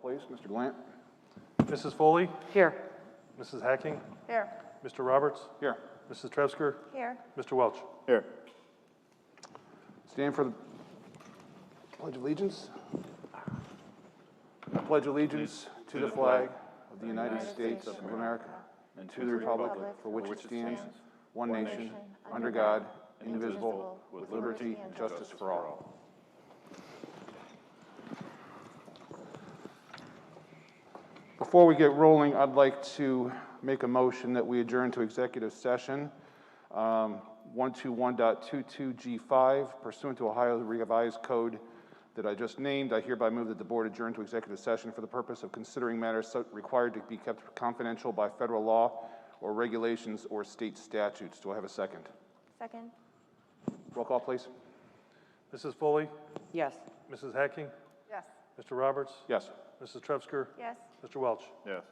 Please, Mr. Glant. Mrs. Foley, Here. Mrs. Hacking, Here. Mr. Roberts, Here. Mrs. Trevsker, Here. Mr. Welch. Here. Stand for the Pledge of Allegiance. I pledge allegiance to the flag of the United States of America and to the republic for which it stands, one nation, under God, indivisible, with liberty and justice for all. Before we get rolling, I'd like to make a motion that we adjourn to executive session 121.22G5 pursuant to Ohio Revised Code that I just named. I hereby move that the board adjourn to executive session for the purpose of considering matters required to be kept confidential by federal law or regulations or state statutes. Do I have a second? Second. Roll call, please. Mrs. Foley, Yes. Mrs. Hacking, Yes. Mr. Roberts, Yes. Mrs. Trevsker, Yes. Mr. Welch. Yes.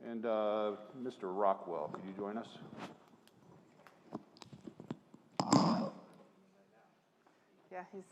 And Mr. Rockwell, could you join us? Yeah, he's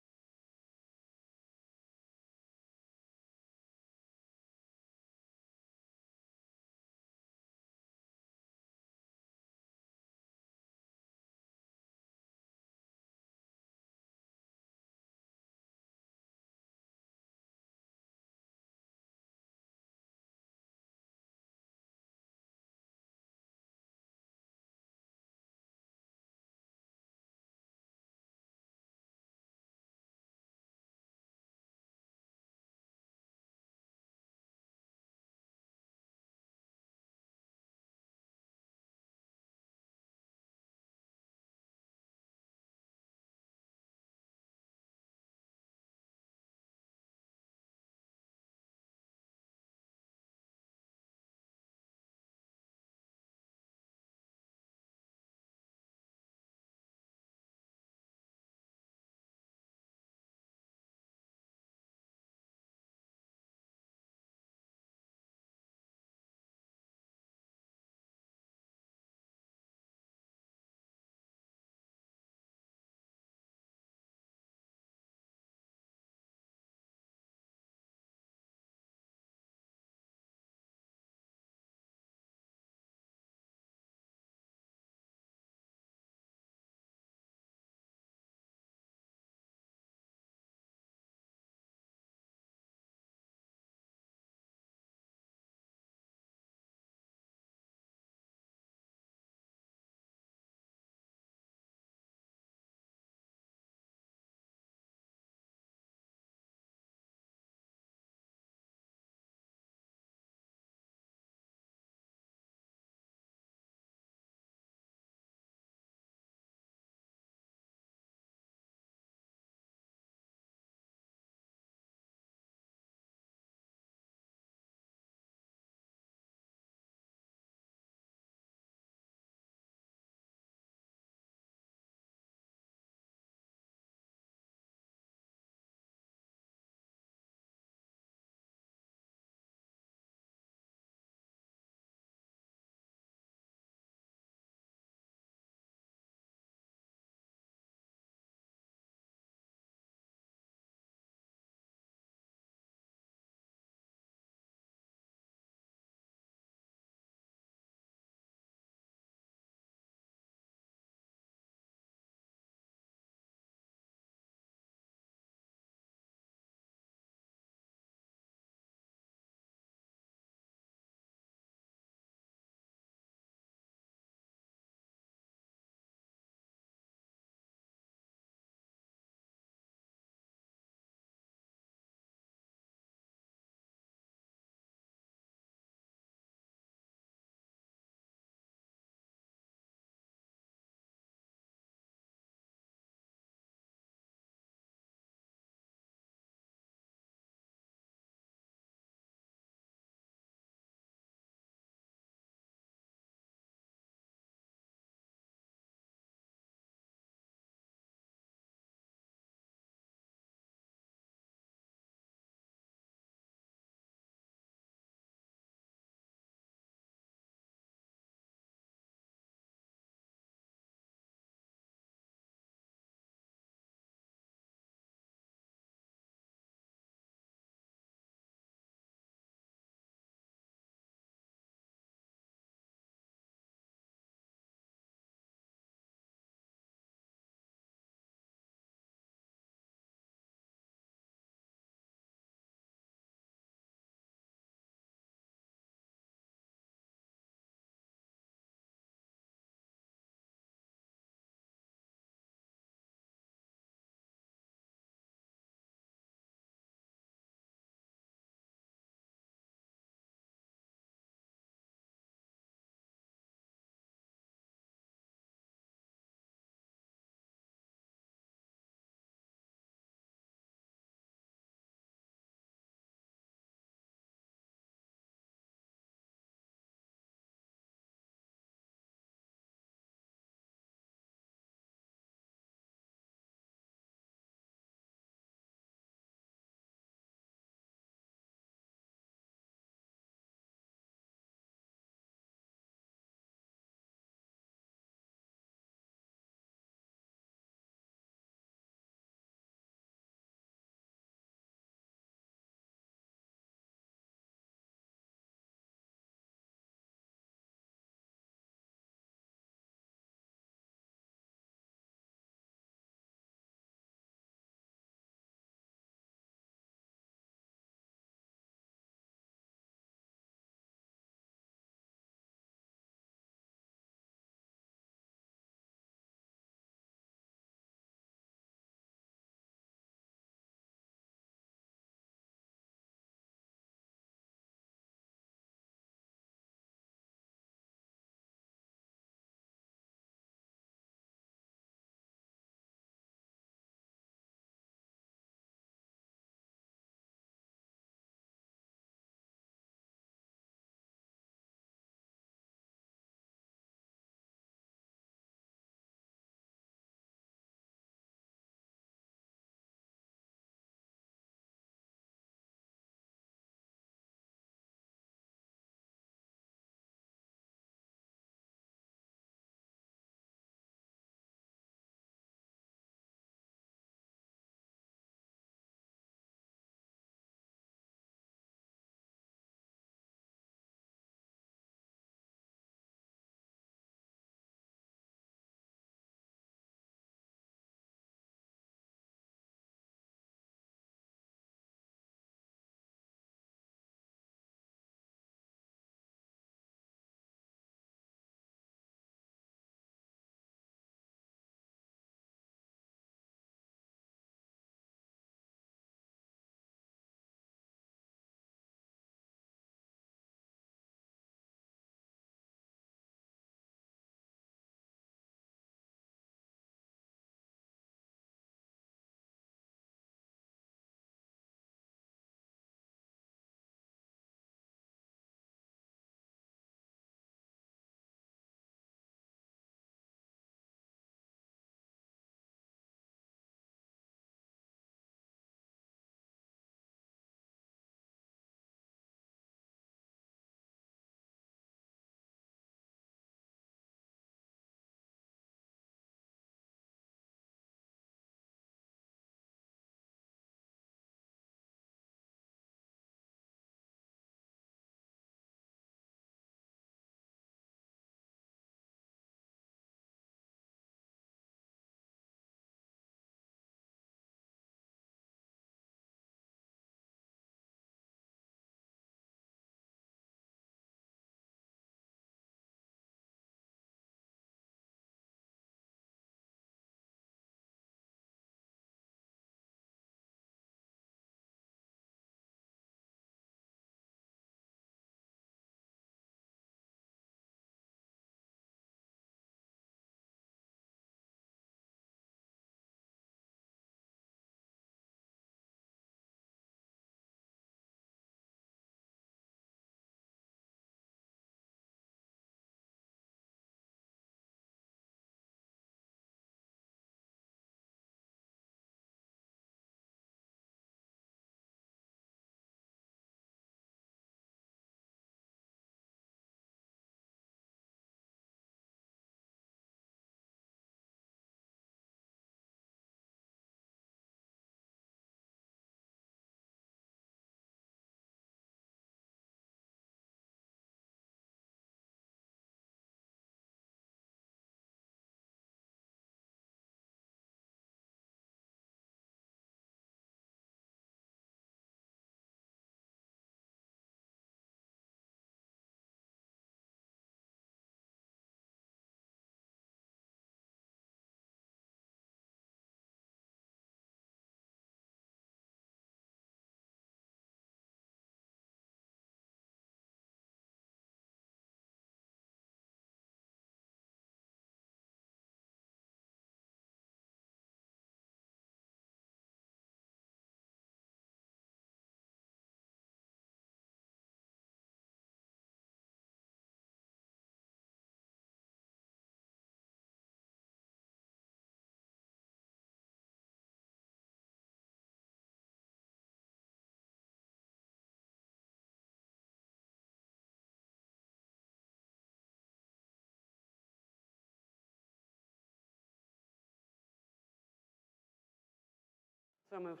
So moved.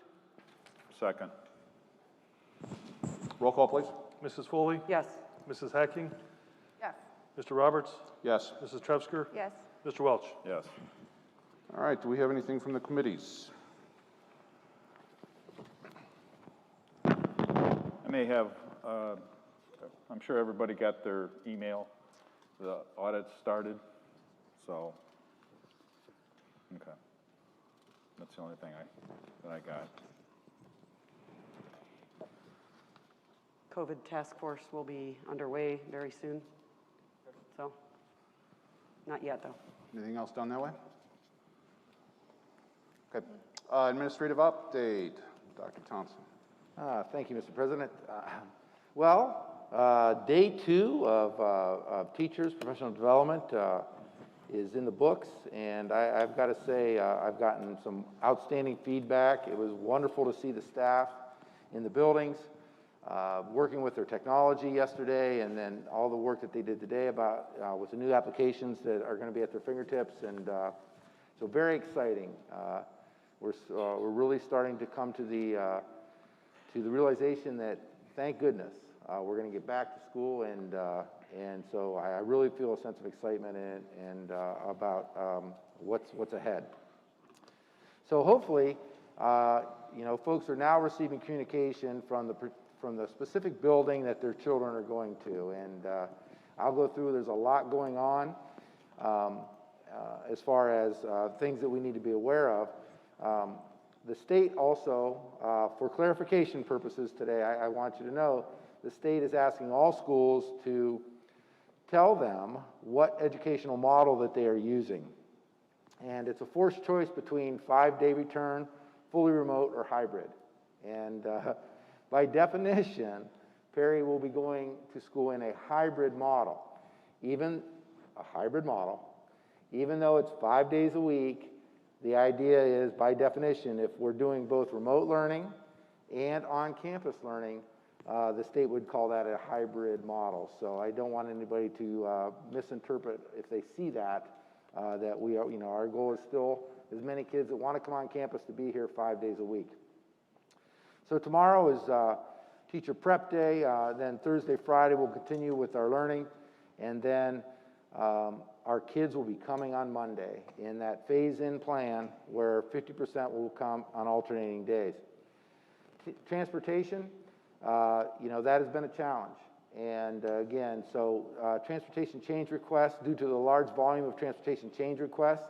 Second. Roll call, please. Mrs. Foley, Yes. Mrs. Hacking, Yes. Mr. Roberts, Yes. Mrs. Trevsker, Yes. Mr. Welch. Yes. All right, do we have anything from the committees? I may have, I'm sure everybody got their email. The audit started, so, okay. That's the only thing that I got. COVID task force will be underway very soon. So, not yet, though. Anything else done that way? Okay. Administrative update, Dr. Thompson. Thank you, Mr. President. Day 2 of teachers' professional development is in the books, and I've got to say I've gotten some outstanding feedback. It was wonderful to see the staff in the buildings, working with their technology yesterday, and then all the work that they did today about with the new applications that are going to be at their fingertips, and so very exciting. We're really starting to come to the realization that, thank goodness, we're going to get back to school, and so I really feel a sense of excitement and about what's ahead. So hopefully, folks are now receiving communication from the specific building that their children are going to, and I'll go through. There's a lot going on as far as things that we need to be aware of. The state also, for clarification purposes today, I want you to know, the state is asking all schools to tell them what educational model that they are using. And it's a forced choice between 5-day return, fully remote, or hybrid. And by definition, Perry will be going to school in a hybrid model. Even though it's 5 days a week, the idea is, by definition, if we're doing both remote learning and on-campus learning, the state would call that a hybrid model. So I don't want anybody to misinterpret if they see that, that we are, our goal is still as many kids that want to come on campus to be here 5 days a week. So tomorrow is teacher prep day. Then Thursday, Friday, we'll continue with our learning. And then our kids will be coming on Monday in that phase-in plan where 50% will come on alternating days. Transportation, that has been a challenge. And again, so transportation change requests, due to the large volume of transportation change requests,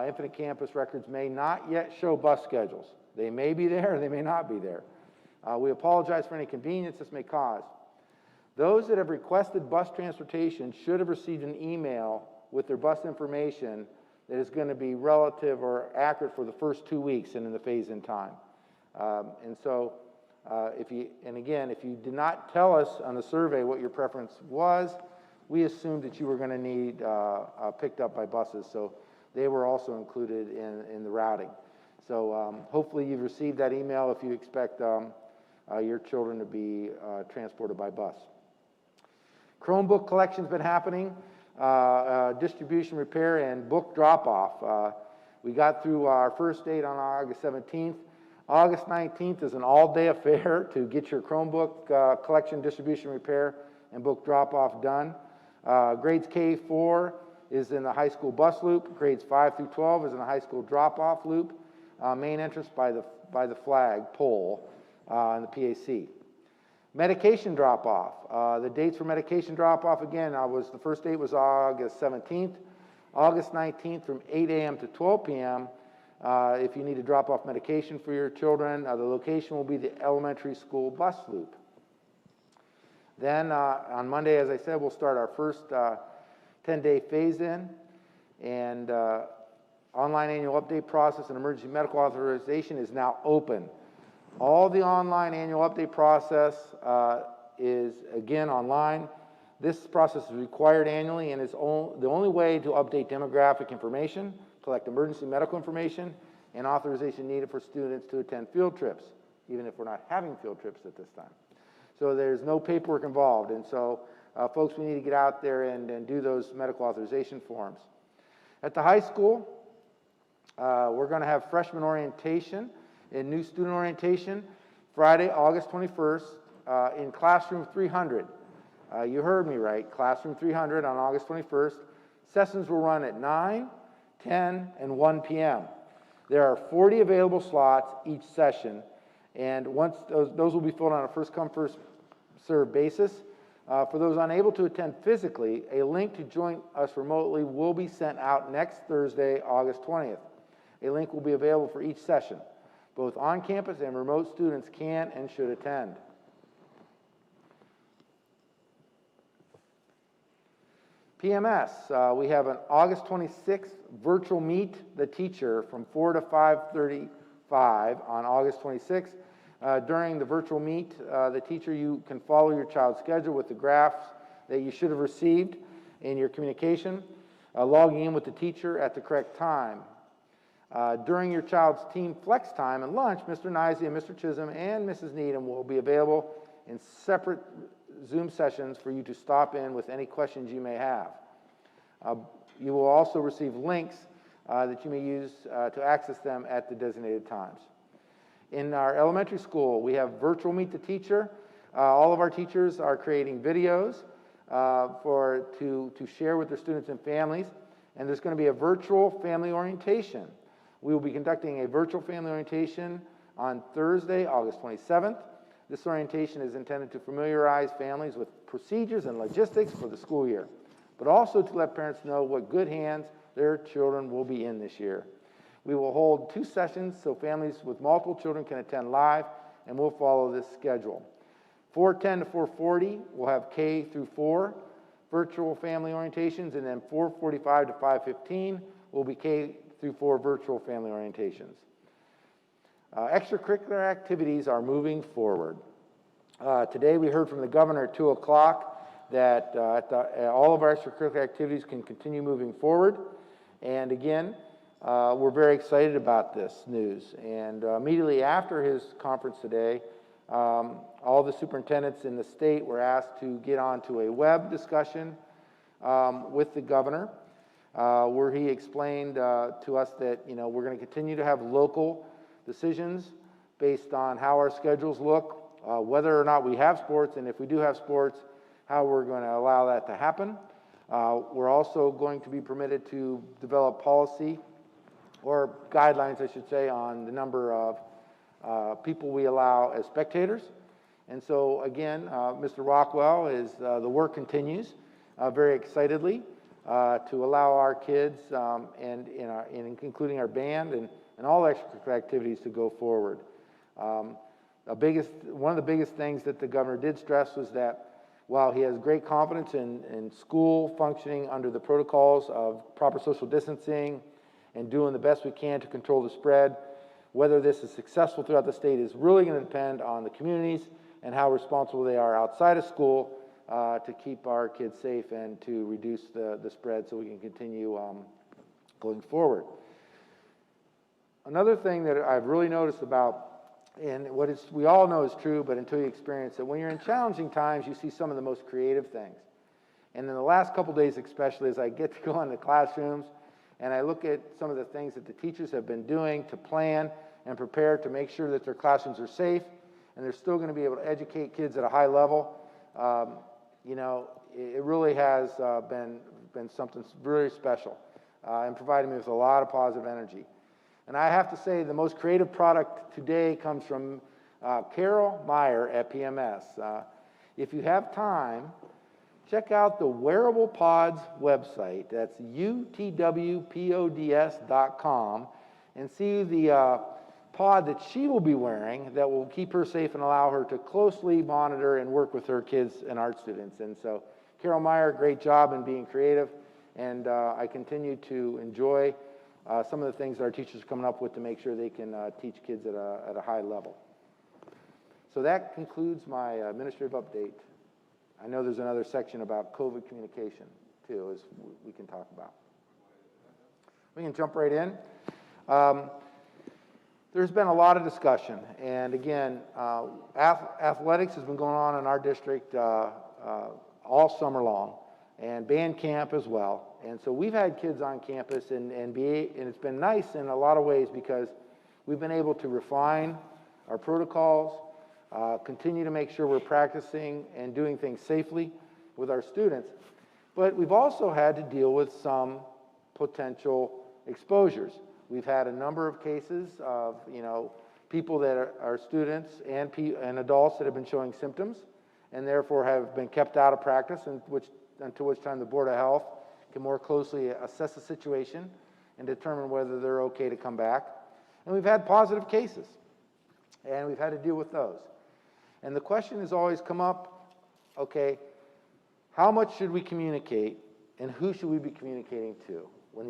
Infinite Campus records may not yet show bus schedules. They may be there, or they may not be there. We apologize for any inconvenience this may cause. Those that have requested bus transportation should have received an email with their bus information that is going to be relative or accurate for the first 2 weeks and in the phase-in time. And so, if you did not tell us on the survey what your preference was, we assumed that you were going to need picked up by buses, so they were also included in the routing. So hopefully you've received that email if you expect your children to be transported by bus. Chromebook collection's been happening, distribution, repair, and book drop-off. We got through our first date on August 17th. August 19th is an all-day affair to get your Chromebook collection, distribution, repair, and book drop-off done. Grades K-4 is in the high school bus loop. Grades 5 through 12 is in the high school drop-off loop. Main entrance by the flag pole in the PAC. Medication drop-off. The dates for medication drop-off, again, the first date was August 17th. August 19th from 8 a.m. to 12 p.m. If you need to drop off medication for your children, the location will be the elementary school bus loop. Then on Monday, as I said, we'll start our first 10-day phase-in, and online annual update process and emergency medical authorization is now open. All the online annual update process is, again, online. This process is required annually and is the only way to update demographic information, collect emergency medical information, and authorization needed for students to attend field trips, even if we're not having field trips at this time. So there's no paperwork involved, and so folks, we need to get out there and do those medical authorization forms. At the high school, we're going to have freshman orientation in new student orientation, Friday, August 21st, in classroom 300. You heard me right, classroom 300 on August 21st. Sessions will run at 9, 10, and 1 p.m. There are 40 available slots each session, and once those will be filled on a first-come, first-served basis. For those unable to attend physically, a link to join us remotely will be sent out next Thursday, August 20th. A link will be available for each session. Both on-campus and remote students can and should attend. PMS, we have an August 26th virtual Meet the Teacher from 4 to 5:35 on August 26th. During the virtual Meet the Teacher, you can follow your child's schedule with the graphs that you should have received in your communication, logging in with the teacher at the correct time. During your child's team flex time and lunch, Mr. Nisey and Mr. Chisholm and Mrs. Needham will be available in separate Zoom sessions for you to stop in with any questions you may have. You will also receive links that you may use to access them at the designated times. In our elementary school, we have virtual Meet the Teacher. All of our teachers are creating videos to share with their students and families, and there's going to be a virtual family orientation. We will be conducting a virtual family orientation on Thursday, August 27th. This orientation is intended to familiarize families with procedures and logistics for the school year, but also to let parents know what good hands their children will be in this year. We will hold 2 sessions so families with multiple children can attend live, and we'll follow this schedule. 4:10 to 4:40, we'll have K through 4 virtual family orientations, and then 4:45 to 5:15 will be K through 4 virtual family orientations. Extracurricular activities are moving forward. Today we heard from the governor at 2 o'clock that all of our extracurricular activities can continue moving forward. And again, we're very excited about this news. And immediately after his conference today, all the superintendents in the state were asked to get onto a web discussion with the governor, where he explained to us that we're going to continue to have local decisions based on how our schedules look, whether or not we have sports, and if we do have sports, how we're going to allow that to happen. We're also going to be permitted to develop policy or guidelines, I should say, on the number of people we allow as spectators. And so again, Mr. Rockwell, the work continues very excitedly to allow our kids and including our band and all extracurricular activities to go forward. One of the biggest things that the governor did stress was that while he has great confidence in school functioning under the protocols of proper social distancing and doing the best we can to control the spread, whether this is successful throughout the state is really going to depend on the communities and how responsible they are outside of school to keep our kids safe and to reduce the spread so we can continue going forward. Another thing that I've really noticed about, and we all know is true, but until you experience it, when you're in challenging times, you see some of the most creative things. And in the last couple days especially, as I get to go into classrooms and I look at some of the things that the teachers have been doing to plan and prepare to make sure that their classrooms are safe and they're still going to be able to educate kids at a high level, it really has been something very special and provided me with a lot of positive energy. And I have to say the most creative product today comes from Carol Meyer at PMS. If you have time, check out the Wearable Pods website. That's utwpods.com, and see the pod that she will be wearing that will keep her safe and allow her to closely monitor and work with her kids and art students. And so, Carol Meyer, great job in being creative, and I continue to enjoy some of the things that our teachers are coming up with to make sure they can teach kids at a high level. So that concludes my administrative update. I know there's another section about COVID communication, too, as we can talk about. We can jump right in. There's been a lot of discussion, and again, athletics has been going on in our district all summer long, and band camp as well. And so we've had kids on campus, and it's been nice in a lot of ways because we've been able to refine our protocols, continue to make sure we're practicing and doing things safely with our students. But we've also had to deal with some potential exposures. We've had a number of cases of, people that are students and adults that have been showing symptoms and therefore have been kept out of practice, until which time the Board of Health can more closely assess the situation and determine whether they're okay to come back. And we've had positive cases, and we've had to deal with those. And the question has always come up, okay, how much should we communicate, and who should we be communicating to when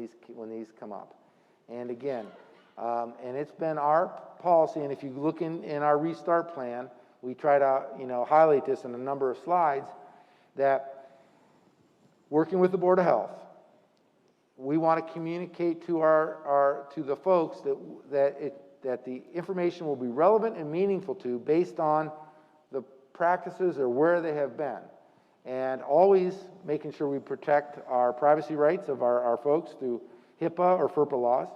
these come up? And again, and it's been our policy, and if you look in our restart plan, we try to highlight this in a number of slides, that working with the Board of Health, we want to communicate to to the folks that the information will be relevant and meaningful to based on the practices or where they have been, and always making sure we protect our privacy rights of our folks through HIPAA or FERPA laws,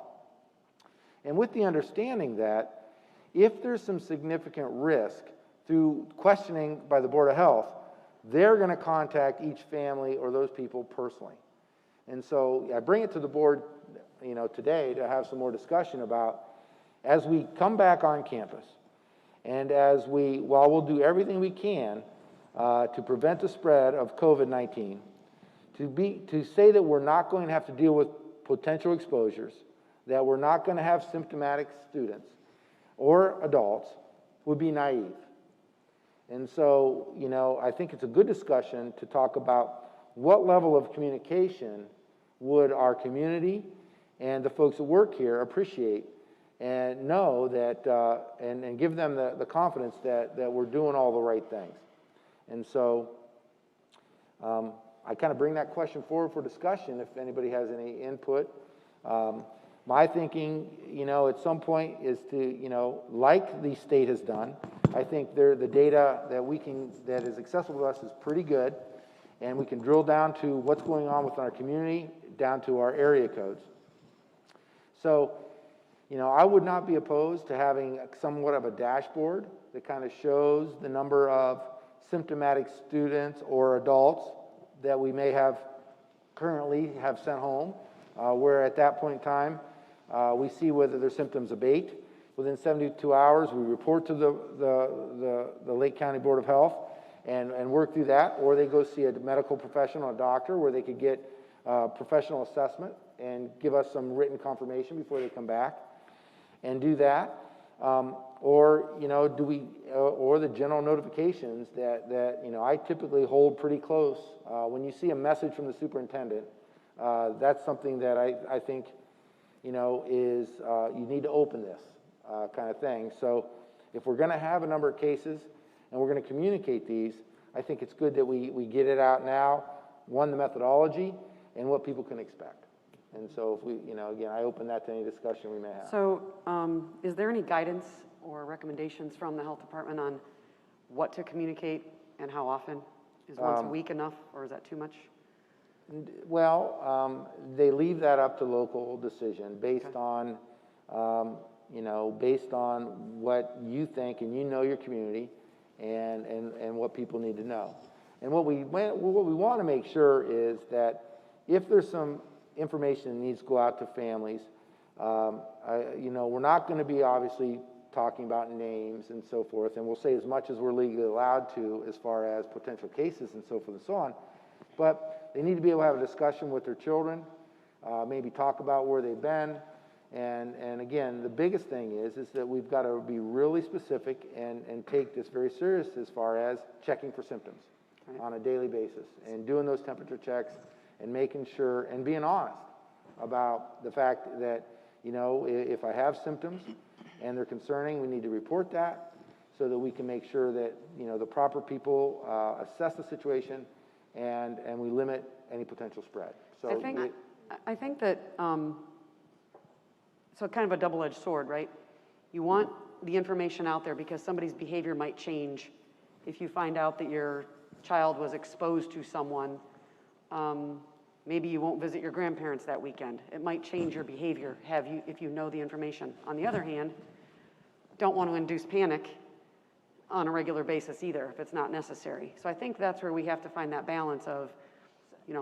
and with the understanding that if there's some significant risk through questioning by the Board of Health, they're going to contact each family or those people personally. And so I bring it to the board, today to have some more discussion about, as we come back on campus, and while we'll do everything we can to prevent the spread of COVID-19, to say that we're not going to have to deal with potential exposures, that we're not going to have symptomatic students or adults, would be naive. And so, I think it's a good discussion to talk about what level of communication would our community and the folks that work here appreciate, and know that, and give them the confidence that we're doing all the right things. And so, I kind of bring that question forward for discussion if anybody has any input. My thinking, at some point is to, like the state has done, I think the data that is accessible to us is pretty good, and we can drill down to what's going on within our community, down to our area codes. So, I would not be opposed to having somewhat of a dashboard that kind of shows the number of symptomatic students or adults that we may have currently have sent home, where at that point in time, we see whether their symptoms abate. Within 72 hours, we report to the Lake County Board of Health and work through that, or they go see a medical professional, a doctor, where they could get professional assessment and give us some written confirmation before they come back and do that. Or the general notifications that I typically hold pretty close. When you see a message from the superintendent, that's something that I think, is you need to open this kind of thing. So if we're going to have a number of cases and we're going to communicate these, I think it's good that we get it out now, one, the methodology, and what people can expect. And so if we, again, I open that to any discussion we may have. So is there any guidance or recommendations from the health department on what to communicate and how often? Is once a week enough, or is that too much? Well, they leave that up to local decision based on, based on what you think and your community and what people need to know. And what we want to make sure is that if there's some information that needs to go out to families, we're not going to be obviously talking about names and so forth, and we'll say as much as we're legally allowed to as far as potential cases and so forth and so on. But they need to be able to have a discussion with their children, maybe talk about where they've been, and again, the biggest thing is that we've got to be really specific and take this very serious as far as checking for symptoms on a daily basis and doing those temperature checks and making sure and being honest about the fact that, if I have symptoms and they're concerning, we need to report that so that we can make sure that, the proper people assess the situation and we limit any potential spread. So I think that, so kind of a double-edged sword, right? You want the information out there because somebody's behavior might change if you find out that your child was exposed to someone. Maybe you won't visit your grandparents that weekend. It might change your behavior, if you know the information. On the other hand, don't want to induce panic on a regular basis either, if it's not necessary. So I think that's where we have to find that balance of,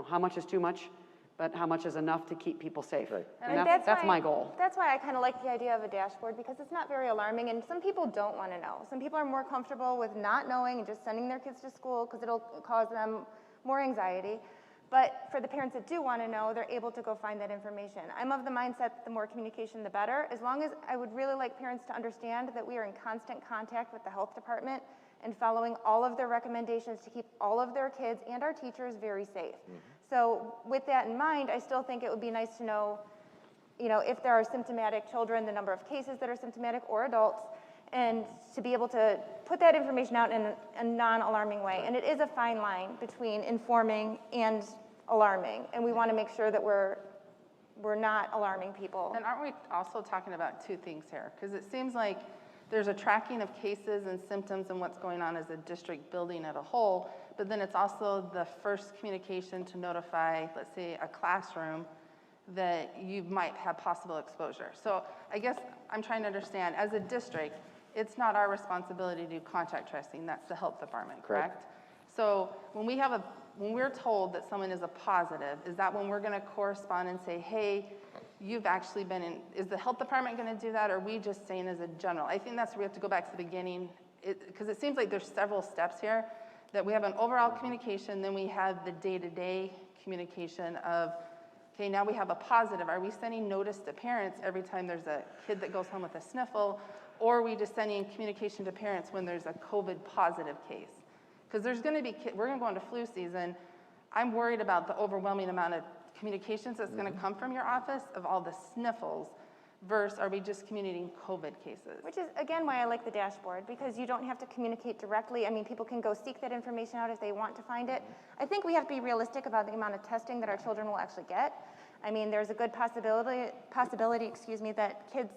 how much is too much, but how much is enough to keep people safe. Right. And that's why- my goal. That's why I kind of like the idea of a dashboard, because it's not very alarming, and some people don't want to know. Some people are more comfortable with not knowing and just sending their kids to school because it'll cause them more anxiety. But for the parents that do want to know, they're able to go find that information. I'm of the mindset that the more communication, the better. As long as I would really like parents to understand that we are in constant contact with the health department and following all of their recommendations to keep all of their kids and our teachers very safe. So with that in mind, I still think it would be nice to know, if there are symptomatic children, the number of cases that are symptomatic or adults, and to be able to put that information out in a non-alarming way. And it is a fine line between informing and alarming, and we want to make sure that we're not alarming people. And aren't we also talking about two things here? Because it seems like there's a tracking of cases and symptoms and what's going on as a district building as a whole, but then it's also the first communication to notify, let's say, a classroom that you might have possible exposure. So I guess I'm trying to understand, as a district, it's not our responsibility to do contact tracing, that's the health department, correct? So when we're told that someone is a positive, is that when we're gonna correspond and say, hey, you've actually been in, is the health department gonna do that, or are we just saying as a general? I think that's where we have to go back to the beginning, because it seems like there's several steps here, that we have an overall communication, then we have the day-to-day communication of, okay, now we have a positive. Are we sending notice to parents every time there's a kid that goes home with a sniffle, or are we just sending communication to parents when there's a COVID positive case? Because there's gonna be, we're gonna go into flu season. I'm worried about the overwhelming amount of communications that's gonna come from your office of all the sniffles, versus are we just communicating COVID cases? Which is, again, why I like the dashboard, because you don't have to communicate directly. I mean, people can go seek that information out if they want to find it. I think we have to be realistic about the amount of testing that our children will actually get. I mean, there's a good possibility, that kids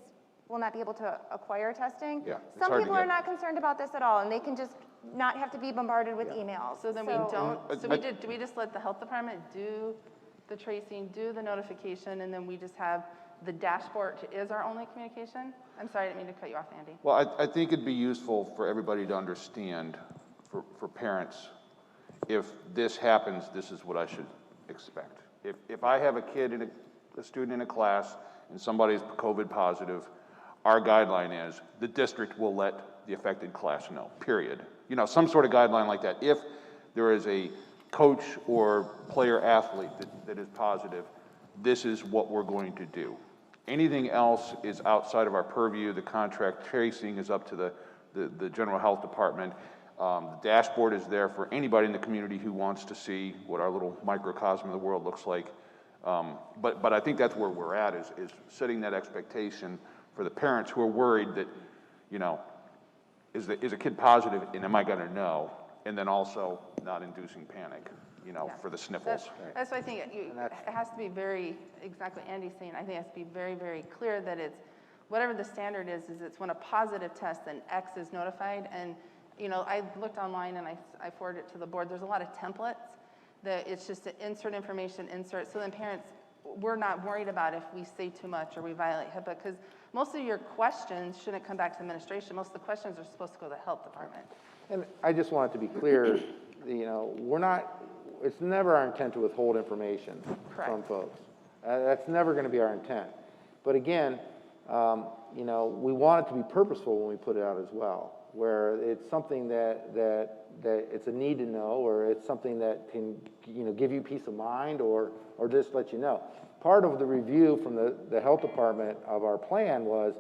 will not be able to acquire testing. Yeah, it's Some hard to people are get. not concerned about this at all, and they can just not have to be bombarded with emails. So then we don't, so do we just let the health department do the tracing, do the notification, and then we just have the dashboard is our only communication? I'm sorry, I didn't mean to cut you off, Andy. Well, I think it'd be useful for everybody to understand, for parents, if this happens, this is what I should expect. If I have a kid, a student in a class, and somebody's COVID positive, our guideline is the district will let the affected class know, period. Some sort of guideline like that. If there is a coach or player athlete that is positive, this is what we're going to do. Anything else is outside of our purview. The contract tracing is up to the general health department. The dashboard is there for anybody in the community who wants to see what our little microcosm of the world looks like. But I think that's where we're at, is setting that expectation for the parents who are worried that, is a kid positive and am I gonna know? And then also not inducing panic, for the sniffles. That's why I think it has to be exactly Andy's saying, I think it has to be very, very clear that it's, whatever the standard is it's when a positive test, then X is notified. And, I looked online and I forwarded it to the board. There's a lot of templates that it's just to insert information, so then parents, we're not worried about if we say too much or we violate HIPAA, because most of your questions shouldn't come back to administration. Most of the questions are supposed to go to the health department. And I just want it to be clear, it's never our intent to withhold information from folks. That's never going to be our intent. But again, we want it to be purposeful when we put it out as well, where it's something that it's a need to know, or it's something that can, give you peace of mind, or just let you know. Part of the review from the health department of our plan was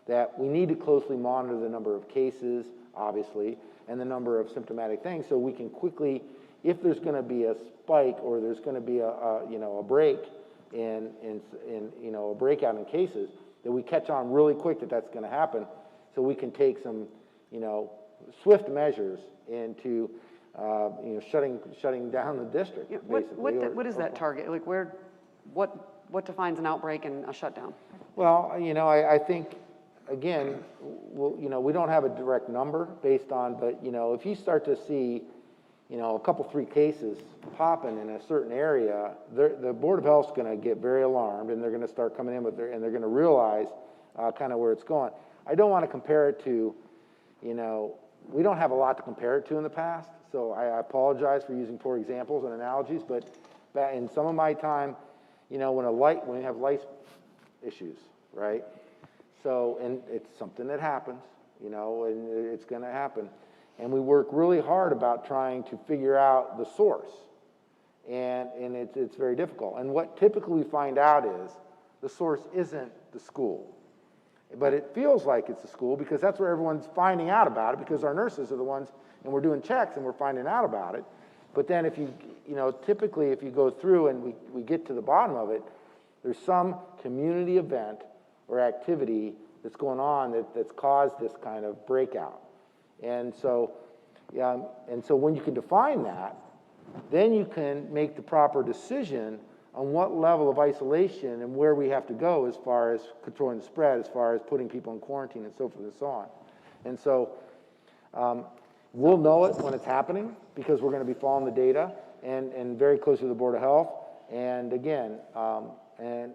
that we need to closely monitor the number of cases, obviously, and the number of symptomatic things, so we can quickly, if there's going to be a spike or there's going to be a break in a breakout in cases, that we catch on really quick that that's going to happen, so we can take some swift measures into shutting down the district. Yeah, basically. what is that target? Like what defines an outbreak and a shutdown? Well, I think, again, we don't have a direct number based on, but, if you start to see, you know, a couple, 3 cases popping in a certain area, the Board of Health's going to get very alarmed, and they're going to start coming in with and they're going to realize kind of where it's going. I don't want to compare it to, you know, we don't have a lot to compare it to in the past, so I apologize for using poor examples and analogies, but in some of my time, you know, when you have lice issues, right? So, and it's something that happens, you know, and it's going to happen. And we work really hard about trying to figure out the source. And it's very difficult. And what typically we find out is the source isn't the school. But it feels like it's the school because that's where everyone's finding out about it, because our nurses are the ones, and we're doing checks and we're finding out about it. But then if you know, typically if you go through and we get to the bottom of it, there's some community event or activity that's going on that's caused this kind of breakout. And so when you can define that, then you can make the proper decision on what level of isolation and where we have to go as far as controlling the spread, as far as putting people in quarantine and so forth and so on. And so we'll know it when it's happening because we're going to be following the data and very close to the Board of Health. And again, and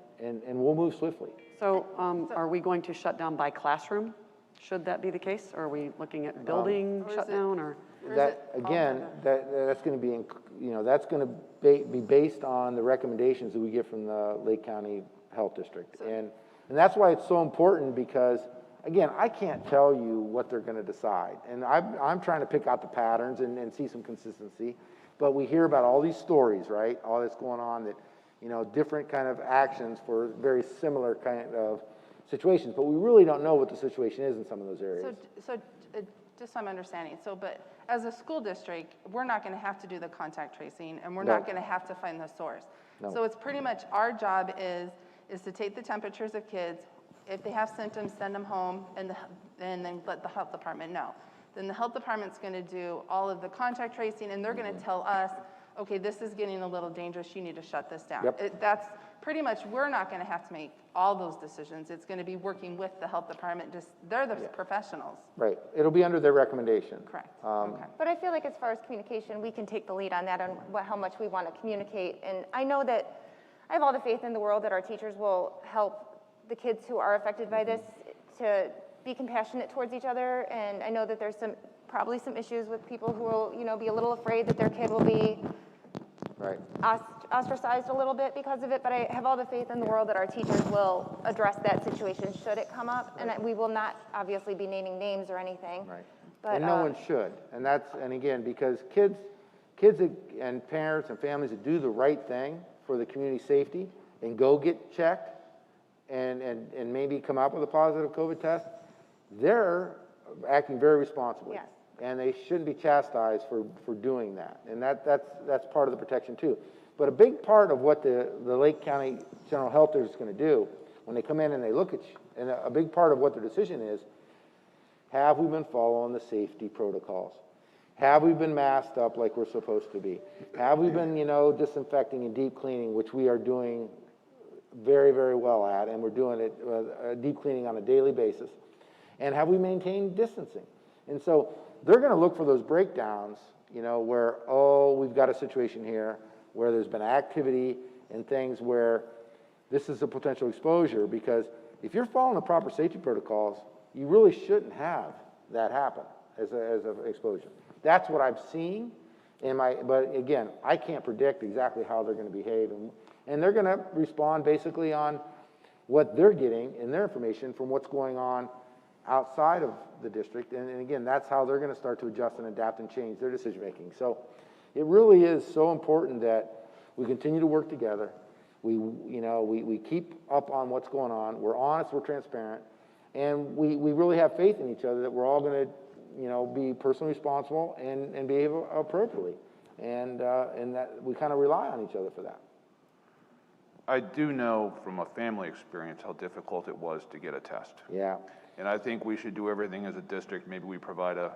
we'll move swiftly. So are we going to shut down by classroom? Should that be the case? Or are we looking at building shutdown or? That, again, that's going to be, you know, that's going to be based on the recommendations that we get from the Lake County Health District. And that's why it's so important because, again, I can't tell you what they're going to decide. And I'm trying to pick out the patterns and see some consistency. But we hear about all these stories, right? All that's going on that, you know, different kind of actions for very similar kind of situations. But we really don't know what the situation is in some of those areas. So just so I'm understanding, but as a school district, we're not going to have to do the contact tracing, and we're not going to have to find the source. No. So it's pretty much our job is to take the temperatures of kids. If they have symptoms, send them home, and then let the health department know. Then the health department's going to do all of the contact tracing, and they're going to tell us, okay, this is getting a little dangerous. You need to shut this down. Yep. That's pretty much, we're not going to have to make all those decisions. It's going to be working with the health department. They're the professionals. Right. It'll be under their recommendation. Correct. Okay. But I feel like as far as communication, we can take the lead on that, on how much we want to communicate. And I know that I have all the faith in the world that our teachers will help the kids who are affected by this to be compassionate towards each other. And I know that there's probably some issues with people who will, you know, be a little afraid that their kid will be Right. ostracized a little bit because of it, but I have all the faith in the world that our teachers will address that situation should it come up, and we will not obviously be naming names or anything. Right. But, And no one should. And again, because kids and parents and families that do the right thing for the community safety and go get checked and maybe come out with a positive COVID test, they're acting very responsibly. Yes. And they shouldn't be chastised for doing that. And that's part of the protection too. But a big part of what the Lake County General Health District is going to do when they come in and they look at you, and a big part of what their decision is, have we been following the safety protocols? Have we been masked up like we're supposed to be? Have we been, you know, disinfecting and deep cleaning, which we are doing very, very well at, and we're doing it deep cleaning on a daily basis? And have we maintained distancing? And so they're going to look for those breakdowns, you know, where, oh, we've got a situation here where there's been activity and things where this is a potential exposure, because if you're following the proper safety protocols, you really shouldn't have that happen as an exposure. That's what I've seen but again, I can't predict exactly how they're going to behave, and they're going to respond basically on what they're getting in their information from what's going on outside of the district, and again, that's how they're going to start to adjust and adapt and change their decision making. So it really is so important that we continue to work together. We keep up on what's going on. We're honest, we're transparent, and we really have faith in each other that we're all going to, you know, be personally responsible and behave appropriately, and that we kind of rely on each other for that. I do know from a family experience how difficult it was to get a test. Yeah. And I think we should do everything as a district. Maybe we provide a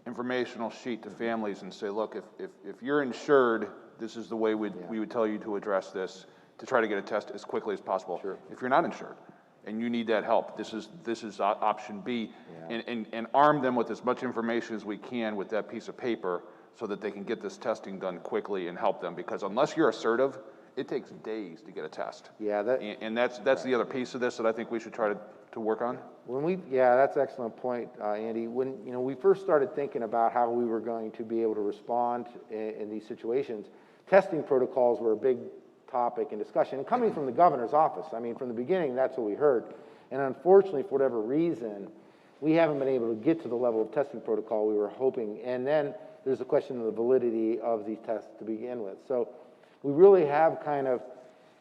informational sheet to families and say, look, if you're insured, this is the way we would tell you to address this, to try to get a test as quickly as possible. Sure. If you're not insured and you need that help, this is option B, and arm them with as much information as we can with that piece of paper so that they can get this testing done quickly and help them, because unless you're assertive, it takes days to get a test. Yeah, that, And that's the other piece of this that I think we should try to work on. yeah, that's an excellent point, Andy. When, we first started thinking about how we were going to be able to respond in these situations, testing protocols were a big topic and discussion. And coming from the governor's office, I mean, from the beginning, that's what we heard. And unfortunately, for whatever reason, we haven't been able to get to the level of testing protocol we were hoping. And then there's the question of the validity of these tests to begin with. So we really have kind of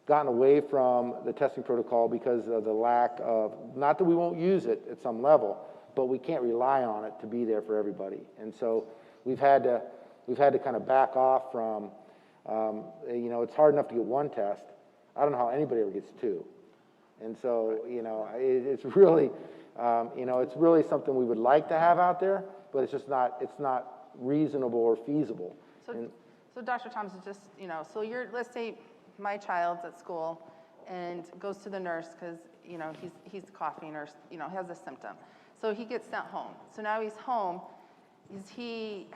gotten away from the testing protocol because of the lack of, not that we won't use it at some level, but we can't rely on it to be there for everybody. And so we've had to kind of back off from, it's hard enough to get one test. I don't know how anybody ever gets two. And so, it's really, it's really something we would like to have out there, but it's just not, it's not reasonable or feasible. So Dr. Thomas, just, so let's say my child's at school and goes to the nurse because, he's coughing or, has a symptom. So he gets sent home. So now he's home. Because he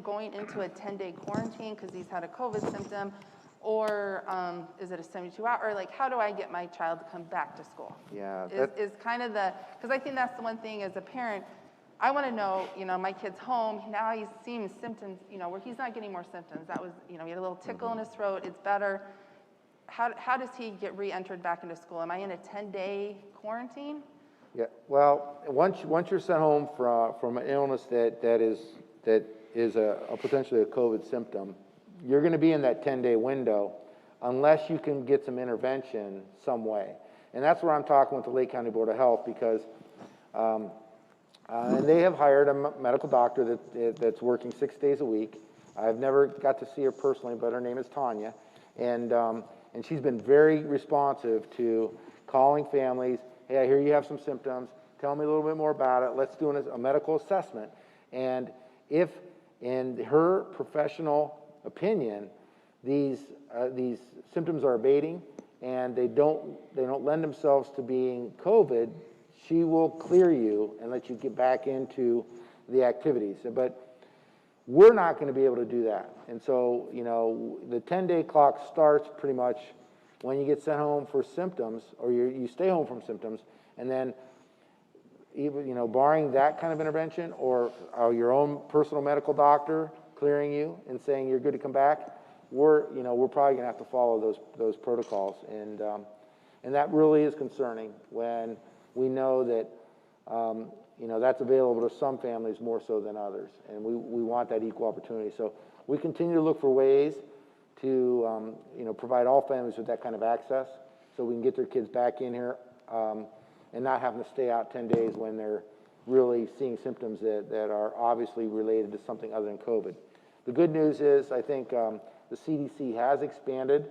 going into a 10-day quarantine because he's had a COVID symptom, or is it a 72-hour, or like, how do I get my child to come back to school? Yeah. Is kind of because I think that's the one thing as a parent, I want to know, my kid's home, now he's seeing symptoms, where he's not getting more symptoms. That was, he had a little tickle in his throat, it's better. How does he get re-entered back into school? Am I in a 10-day quarantine? Yeah, well, once you're sent home from an illness that is a potentially a COVID symptom, you're going to be in that 10-day window unless you can get some intervention some way. And that's where I'm talking with the Lake County Board of Health, because and they have hired a medical doctor that's working 6 days a week. I've never got to see her personally, but her name is Tanya, and she's been very responsive to calling families. Hey, I hear you have some symptoms. Tell me a little bit more about it. Let's do a medical assessment. And if, in her professional opinion, these symptoms are abating and they don't lend themselves to being COVID, she will clear you and let you get back into the activities. But we're not going to be able to do that. And so, the 10-day clock starts pretty much when you get sent home for symptoms, or you stay home from symptoms, and then even, barring that kind of intervention, or your own personal medical doctor clearing you and saying you're good to come back, we're probably going to have to follow those protocols, and that really is concerning when we know that that's available to some families more so than others, and we want that equal opportunity. So we continue to look for ways to provide all families with that kind of access, so we can get their kids back in here and not having to stay out 10 days when they're really seeing symptoms that are obviously related to something other than COVID. The good news is, I think the CDC has expanded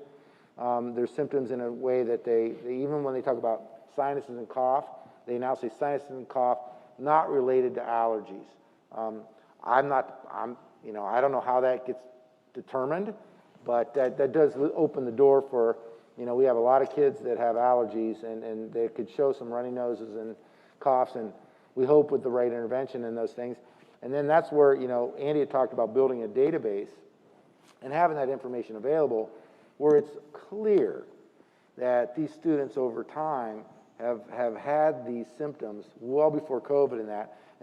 their symptoms in a way that they even when they talk about sinuses and cough, they now say sinuses and cough not related to allergies. I don't know how that gets determined, but that does open the door for, we have a lot of kids that have allergies and they could show some runny noses and coughs, and we hope with the right intervention and those things. And then that's where, Andy had talked about building a database and having that information available where it's clear that these students over time have had these symptoms well before COVID and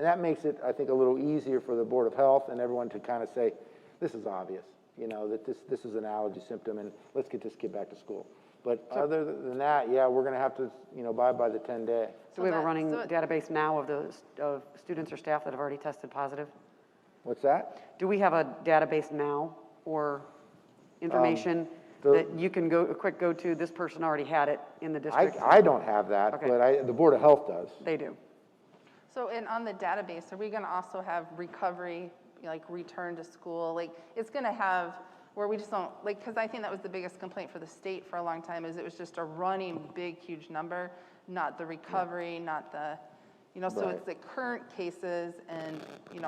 that makes it, I think, a little easier for the Board of Health and everyone to kind of say, this is obvious, that this is an allergy symptom, and let's get this kid back to school. But other than that, yeah, we're going to have to, abide by the 10-day. Do we have a running database now of students or staff that have already tested positive? What's that? Do we have a database now or information that you can go to, this person already had it in the district? I don't have that, Okay. but the Board of Health does. They do. So, and on the database, are we going to also have recovery, like return to school? Like, it's going to have where we just don't, like, because I think that was the biggest complaint for the state for a long time, is it was just a running big, huge number, not the recovery, not the, so Right. it's the current cases and,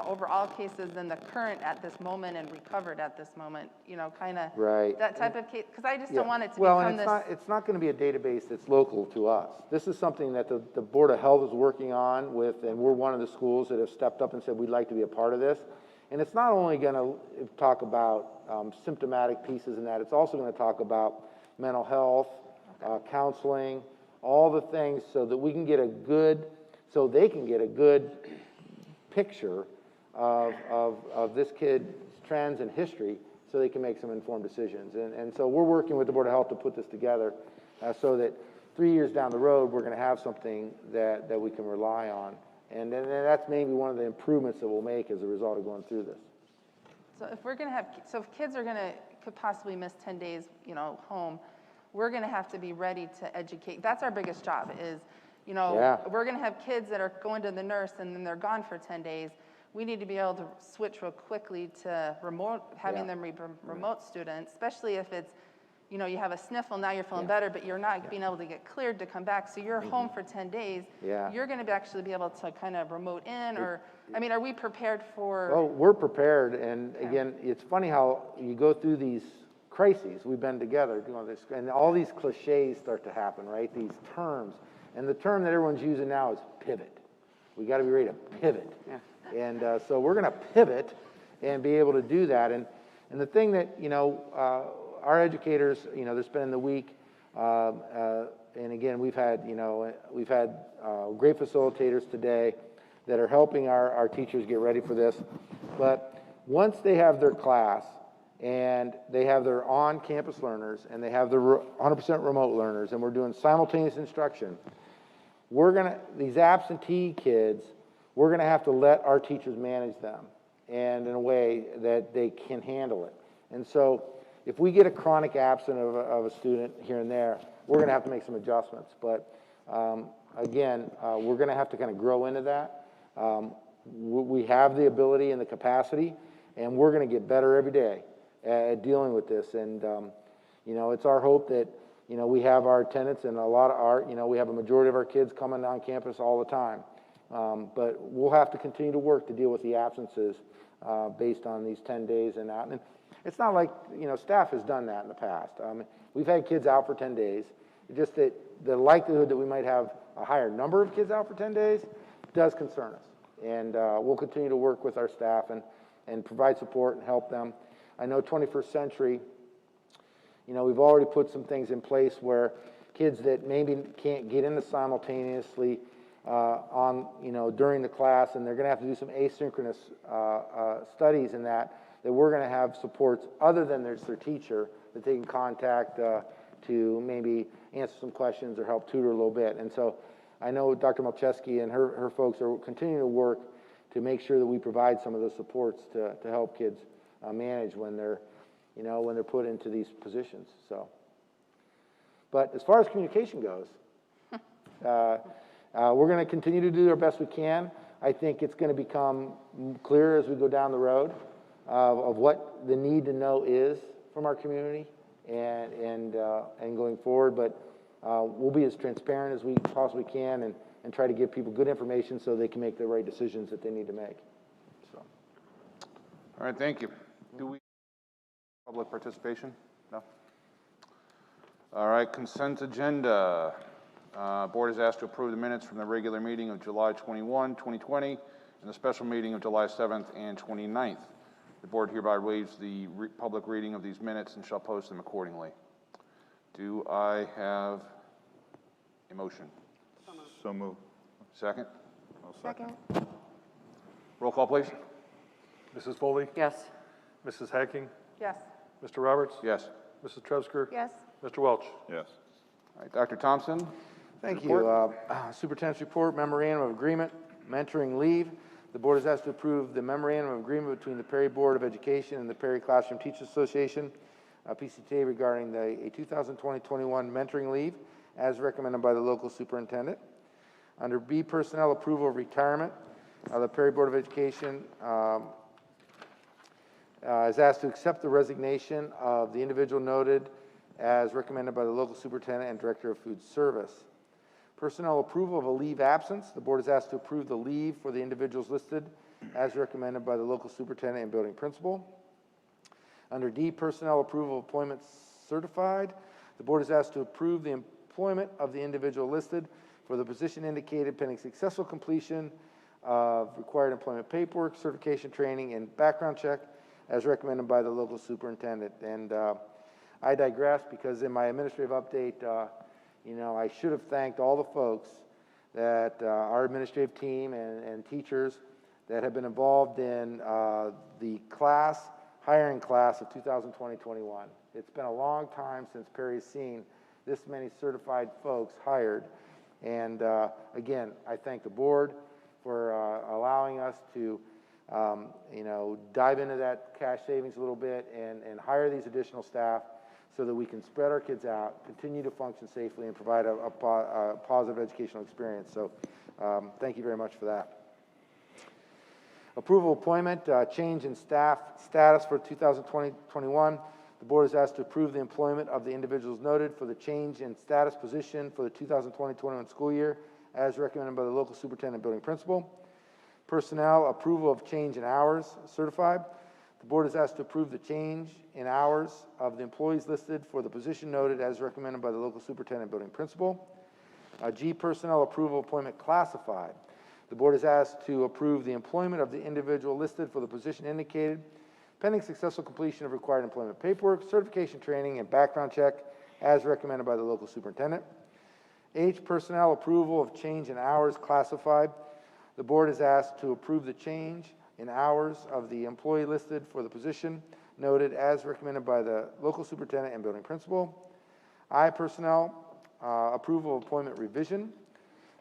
overall cases, then the current at this moment and recovered at this moment, kind of Right. that type of case, because I just don't want it to Well, become and this. it's not going to be a database that's local to us. This is something that the Board of Health is working on with, and we're one of the schools that have stepped up and said we'd like to be a part of this. And it's not only going to talk about symptomatic pieces in that, it's also going to talk about mental health, counseling, all the things so that we can get a good, so they can get a good picture of this kid's trends and history so they can make some informed decisions. And so we're working with the Board of Health to put this together so that 3 years down the road, we're going to have something that we can rely on. And then that's maybe one of the improvements that we'll make as a result of going through this. So if we're going to have, so if kids are going to, could possibly miss 10 days, home, we're going to have to be ready to educate. That's our biggest job is, we're going to have kids that are going to the nurse and then they're gone for 10 days. We need to be able to switch real quickly to remote, having them be remote students, especially if it's, you have a sniffle, now you're feeling better, but you're not being able to get cleared to come back. So you're home for 10 days. You're going to actually be able to kind of remote in or, are we prepared for? Well, we're prepared. And again, it's funny how you go through these crises. We've been together doing this, and all these cliches start to happen, right? These terms. And the term that everyone's using now is pivot. We got to be ready to pivot. And so we're going to pivot and be able to do that. And the thing that, our educators, they're spending the week, and again, we've had great facilitators today that are helping our teachers get ready for this. But once they have their class and they have their on-campus learners and they have their 100% remote learners and we're doing simultaneous instruction, these absentee kids, we're going to have to let our teachers manage them and in a way that they can handle it. And so if we get a chronic absence of a student here and there, we're going to have to make some adjustments. But again, we're going to have to kind of grow into that. We have the ability and the capacity, and we're going to get better every day at dealing with this. And, it's our hope that, we have our attendance and a lot of our, we have a majority of our kids coming on campus all the time. But we'll have to continue to work to deal with the absences based on these 10 days and out. And it's not like, staff has done that in the past. We've had kids out for 10 days. It's just that the likelihood that we might have a higher number of kids out for 10 days does concern us. And we'll continue to work with our staff and provide support and help them. I know 21st Century, we've already put some things in place where kids that maybe can't get in simultaneously during the class, and they're going to have to do some asynchronous studies in that we're going to have supports other than their teacher that they can contact to maybe answer some questions or help tutor a little bit. And so I know Dr. Malcheski and her folks are continuing to work to make sure that we provide some of those supports to help kids manage when they're put into these positions. So, but as far as communication goes, we're going to continue to do our best we can. I think it's going to become clearer as we go down the road of what the need to know is from our community and going forward. But we'll be as transparent as we possibly can and try to give people good information so they can make the right decisions that they need to make. So. All right, thank you. Do we public participation? No. All right, consent agenda. Board is asked to approve the minutes from the regular meeting of July 21, 2020, and the special meeting of July 7th and 29th. The board hereby waives the public reading of these minutes and shall post them accordingly. Do I have a motion? So moved. Second? I'll second. Roll call, please. Mrs. Foley? Yes. Mrs. Hacking? Yes. Mr. Roberts? Yes. Mrs. Trevsker? Yes. Mr. Welch? Yes. All right, Dr. Thompson? Thank you. Superintendent's report, memorandum of agreement, mentoring leave. The board is asked to approve the memorandum of agreement between the Perry Board of Education and the Perry Classroom Teachers Association, PCTA, regarding a 2020-21 mentoring leave as recommended by the local superintendent. Under B, personnel approval of retirement, the Perry Board of Education is asked to accept the resignation of the individual noted as recommended by the local superintendent and director of food service. Personnel approval of a leave absence. The board is asked to approve the leave for the individuals listed as recommended by the local superintendent and building principal. Under D, personnel approval of appointments certified. The board is asked to approve the employment of the individual listed for the position indicated pending successful completion of required employment paperwork, certification training, and background check as recommended by the local superintendent. And I digress because in my administrative update, I should have thanked all the folks that our administrative team and teachers that have been involved in the hiring class of 2020-21. It's been a long time since Perry's seen this many certified folks hired. And again, I thank the board for allowing us to, dive into that cash savings a little bit and hire these additional staff so that we can spread our kids out, continue to function safely, and provide a positive educational experience. So thank you very much for that. Approval appointment, change in staff status for 2020-21. The board is asked to approve the employment of the individuals noted for the change in status position for the 2020-21 school year as recommended by the local superintendent and building principal. Personnel, approval of change in hours certified. The board is asked to approve the change in hours of the employees listed for the position noted as recommended by the local superintendent and building principal. G, personnel approval appointment classified. The board is asked to approve the employment of the individual listed for the position indicated, pending successful completion of required employment paperwork, certification training, and background check as recommended by the local superintendent. H, personnel approval of change in hours classified. The board is asked to approve the change in hours of the employee listed for the position noted as recommended by the local superintendent and building principal. I, personnel approval of appointment revision.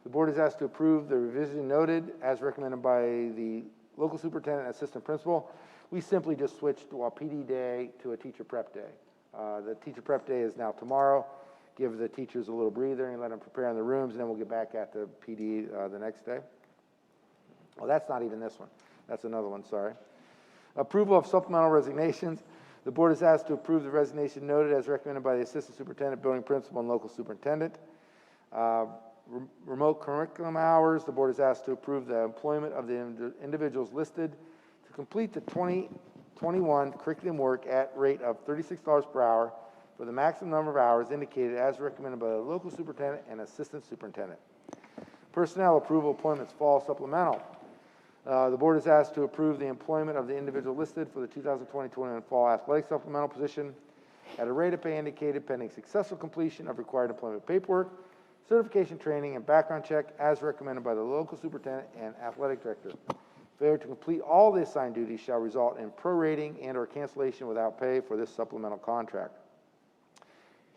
The board is asked to approve the revision noted as recommended by the local superintendent and assistant principal. We simply just switched our PD day to a teacher prep day. The teacher prep day is now tomorrow. Give the teachers a little breather and let them prepare in the rooms, and then we'll get back at the PD the next day. Well, that's not even this one. That's another one, sorry. Approval of supplemental resignations. The board is asked to approve the resignation noted as recommended by the assistant superintendent, building principal, and local superintendent. Remote curriculum hours. The board is asked to approve the employment of the individuals listed to complete the 2021 curriculum work at rate of $36 per hour for the maximum number of hours indicated as recommended by the local superintendent and assistant superintendent. Personnel approval appointments fall supplemental. The board is asked to approve the employment of the individual listed for the 2020-21 fall athletic supplemental position at a rate of pay indicated pending successful completion of required employment paperwork, certification training, and background check as recommended by the local superintendent and athletic director. Failure to complete all the assigned duties shall result in prorating and or cancellation without pay for this supplemental contract.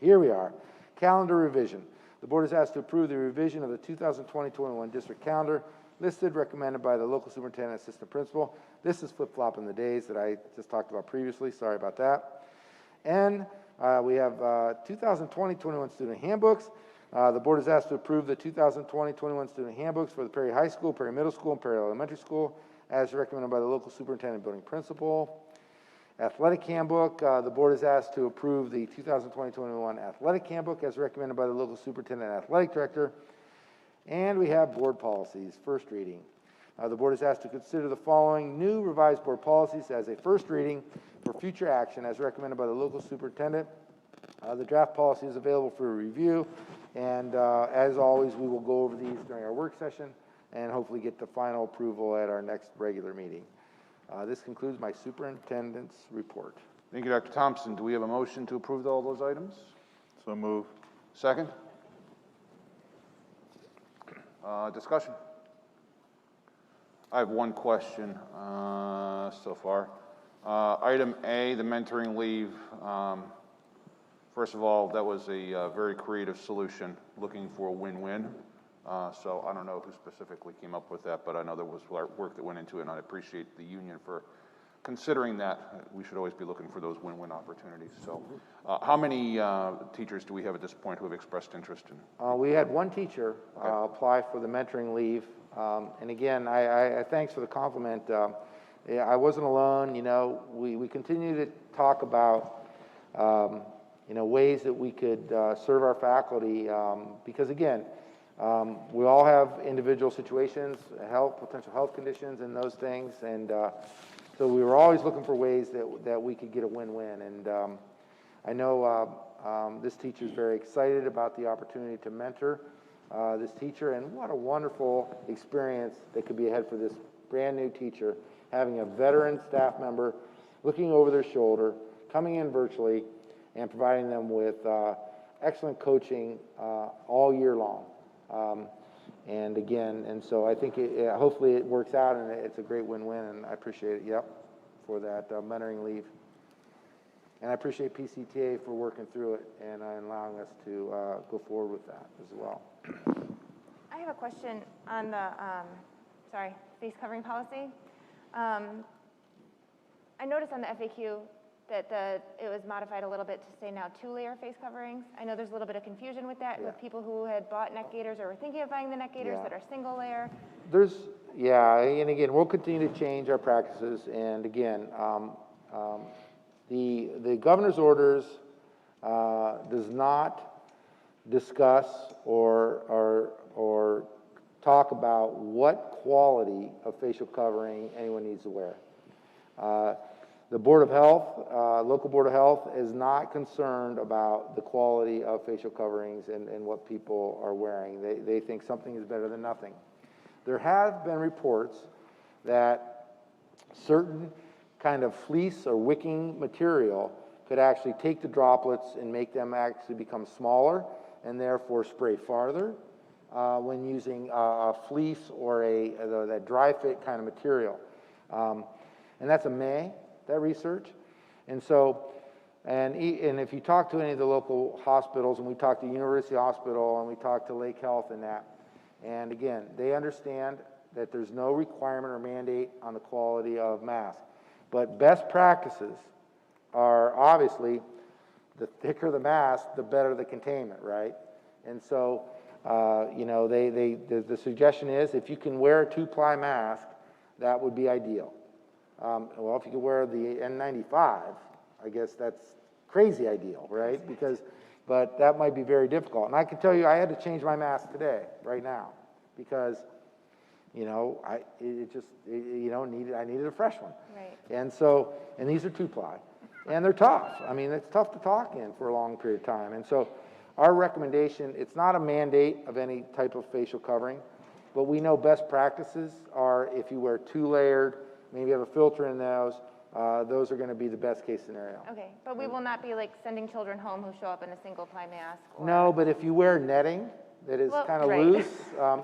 Here we are. Calendar revision. The board is asked to approve the revision of the 2020-21 district calendar listed, recommended by the local superintendent and assistant principal. This is flip-flopping the days that I just talked about previously. Sorry about that. And we have 2020-21 student handbooks. The board is asked to approve the 2020-21 student handbooks for the Perry High School, Perry Middle School, and Perry Elementary School as recommended by the local superintendent and building principal. Athletic handbook. The board is asked to approve the 2020-21 athletic handbook as recommended by the local superintendent and athletic director. And we have board policies, first reading. The board is asked to consider the following new revised board policies as a first reading for future action as recommended by the local superintendent. The draft policy is available for review, and as always, we will go over these during our work session and hopefully get the final approval at our next regular meeting. This concludes my superintendent's report. Thank you, Dr. Thompson. Do we have a motion to approve all those items? So move. Second? Discussion? I have one question so far. Item A, the mentoring leave. First of all, that was a very creative solution, looking for a win-win. So I don't know who specifically came up with that, but I know there was work that went into it, and I appreciate the union for considering that. We should always be looking for those win-win opportunities. So how many teachers do we have at this point who have expressed interest in? We had one teacher apply for the mentoring leave. And again, I thanks for the compliment. Yeah, I wasn't alone. We continue to talk about, ways that we could serve our faculty because, again, we all have individual situations, potential health conditions and those things. And so we were always looking for ways that we could get a win-win. And I know this teacher is very excited about the opportunity to mentor this teacher, and what a wonderful experience that could be ahead for this brand new teacher, having a veteran staff member looking over their shoulder, coming in virtually, and providing them with excellent coaching all year long. And again, and so I think hopefully it works out, and it's a great win-win, and I appreciate it, for that mentoring leave. And I appreciate PCTA for working through it and allowing us to go forward with that as well. I have a question on the, face covering policy. I noticed on the FAQ that it was modified a little bit to say now 2-layer face coverings. I know there's a little bit of confusion with that with people who had bought neck gaiters or were thinking of buying the neck gaiters that are single layer. And again, we'll continue to change our practices, and again, the governor's orders does not discuss or talk about what quality of facial covering anyone needs to wear. The Board of Health, local Board of Health, is not concerned about the quality of facial coverings and what people are wearing. They think something is better than nothing. There have been reports that certain kind of fleece or wicking material could actually take the droplets and make them actually become smaller and therefore spray farther when using a fleece or that dry fit kind of material. And that's that research. And so, and if you talk to any of the local hospitals, and we talk to University Hospital and we talk to Lake Health and that, and again, they understand that there's no requirement or mandate on the quality of masks. But best practices are obviously the thicker the mask, the better the containment, right? And so, the suggestion is if you can wear a 2-ply mask, that would be ideal. Well, if you could wear the N95, I guess that's crazy ideal, right? But that might be very difficult. And I can tell you, I had to change my mask today, right now, because, I needed a fresh one. Right. And so, and these are 2-ply, and they're tough. I mean, it's tough to talk in for a long period of time. And so, our recommendation, it's not a mandate of any type of facial covering, but we know best practices are if you wear 2-layered, maybe you have a filter in those are going to be the best case scenario. Okay, but we will not be like sending children home who show up in a single-ply mask? No, but if you wear netting that is kind of loose,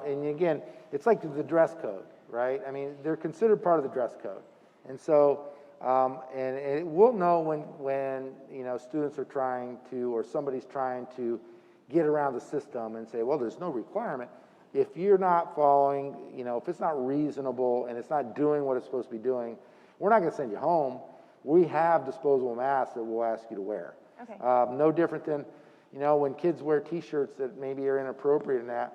and again, it's like the dress code, right? I mean, they're considered part of the dress code. And so, and we'll know when students are trying to, or somebody's trying to get around the system and say, well, there's no requirement. If you're not following, if it's not reasonable and it's not doing what it's supposed to be doing, we're not going to send you home. We have disposable masks that we'll ask you to wear. Okay. No different than, when kids wear T-shirts that maybe are inappropriate in that,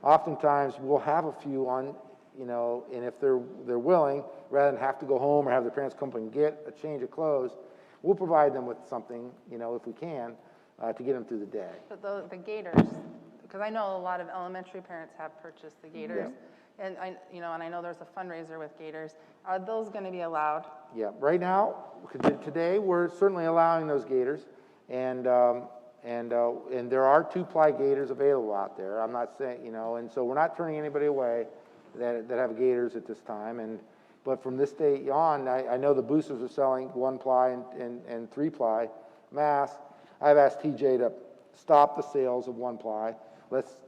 oftentimes we'll have a few on, and if they're willing, rather than have to go home or have their parents come up and get a change of clothes, we'll provide them with something, if we can, to get them through the day. But the gaiters, because I know a lot of elementary parents have purchased the gaiters, and I know there's a fundraiser with gaiters. Are those going to be allowed? Yeah, right now, today, we're certainly allowing those gaiters, and there are 2-ply gaiters available out there. I'm not saying, and so we're not turning anybody away that have gaiters at this time. But from this day on, I know the boosters are selling 1-ply and 3-ply masks. I've asked TJ to stop the sales of 1-ply. Let's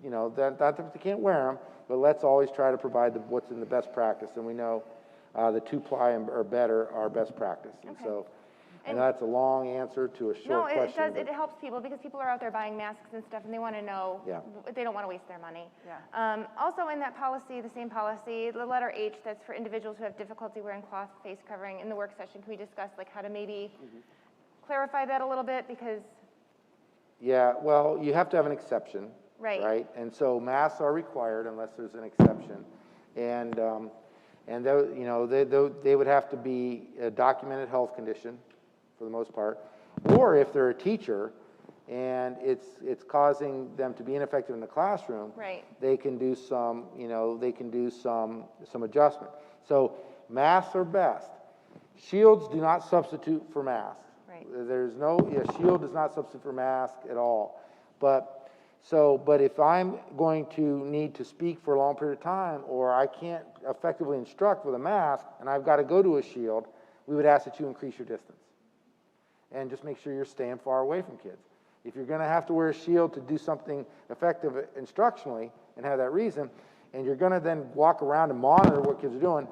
not that they can't wear them, but let's always try to provide what's in the best practice. And we know the 2-ply or better are best practice. And so, I know that's a long answer to a short question. No, it does. It helps people because people are out there buying masks and stuff, and they want to know. They don't want to waste their money. Yeah. Also, in that policy, the same policy, the letter H, that's for individuals who have difficulty wearing cloth face covering. In the work session, can we discuss how to maybe clarify that a little bit? Because well, you have to have an exception, right? And so masks are required unless there's an exception, and they would have to be a documented health condition, for the most part, or if they're a teacher and it's causing them to be ineffective in the classroom, they can do some adjustment. So masks are best. Shields do not substitute for masks. There's no shield does not substitute for mask at all. But So, but if I'm going to need to speak for a long period of time, or I can't effectively instruct with a mask, and I've got to go to a shield, we would ask that you increase your distance. And just make sure you're staying far away from kids. If you're going to have to wear a shield to do something effective instructionally and have that reason, and you're going to then walk around and monitor what kids are doing,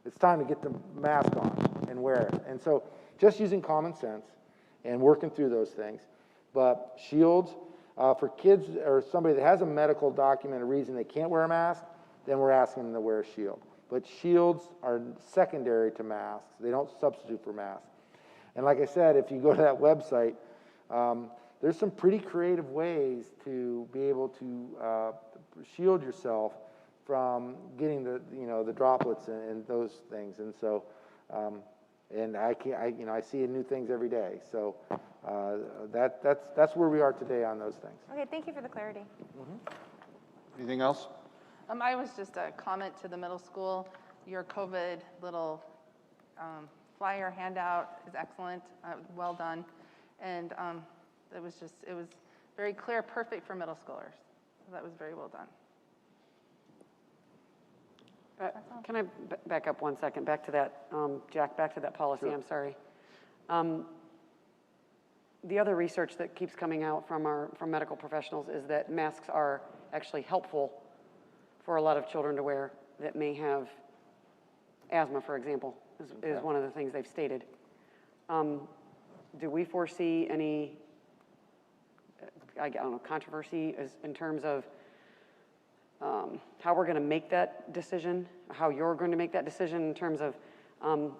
it's time to get the mask on and wear it. And so just using common sense and working through those things. But shields, for kids or somebody that has a medical document, a reason they can't wear a mask, then we're asking them to wear a shield. But shields are secondary to masks. They don't substitute for masks. And like I said, if you go to that website, there's some pretty creative ways to be able to shield yourself from getting the droplets and those things. And so, and I see new things every day. So that's where we are today on those things. Okay, thank you for the clarity. Anything else? I was just a comment to the middle school. Your COVID little flyer handout is excellent, well done. And it was very clear, perfect for middle schoolers. So that was very well done. Can I back up 1 second? Back to that, Jack, back to that policy, sure. I'm sorry. The other research that keeps coming out from medical professionals is that masks are actually helpful for a lot of children to wear that may have asthma, for example, is one of the things they've stated. Do we foresee any, I don't know, controversy in terms of how we're going to make that decision, how you're going to make that decision in terms of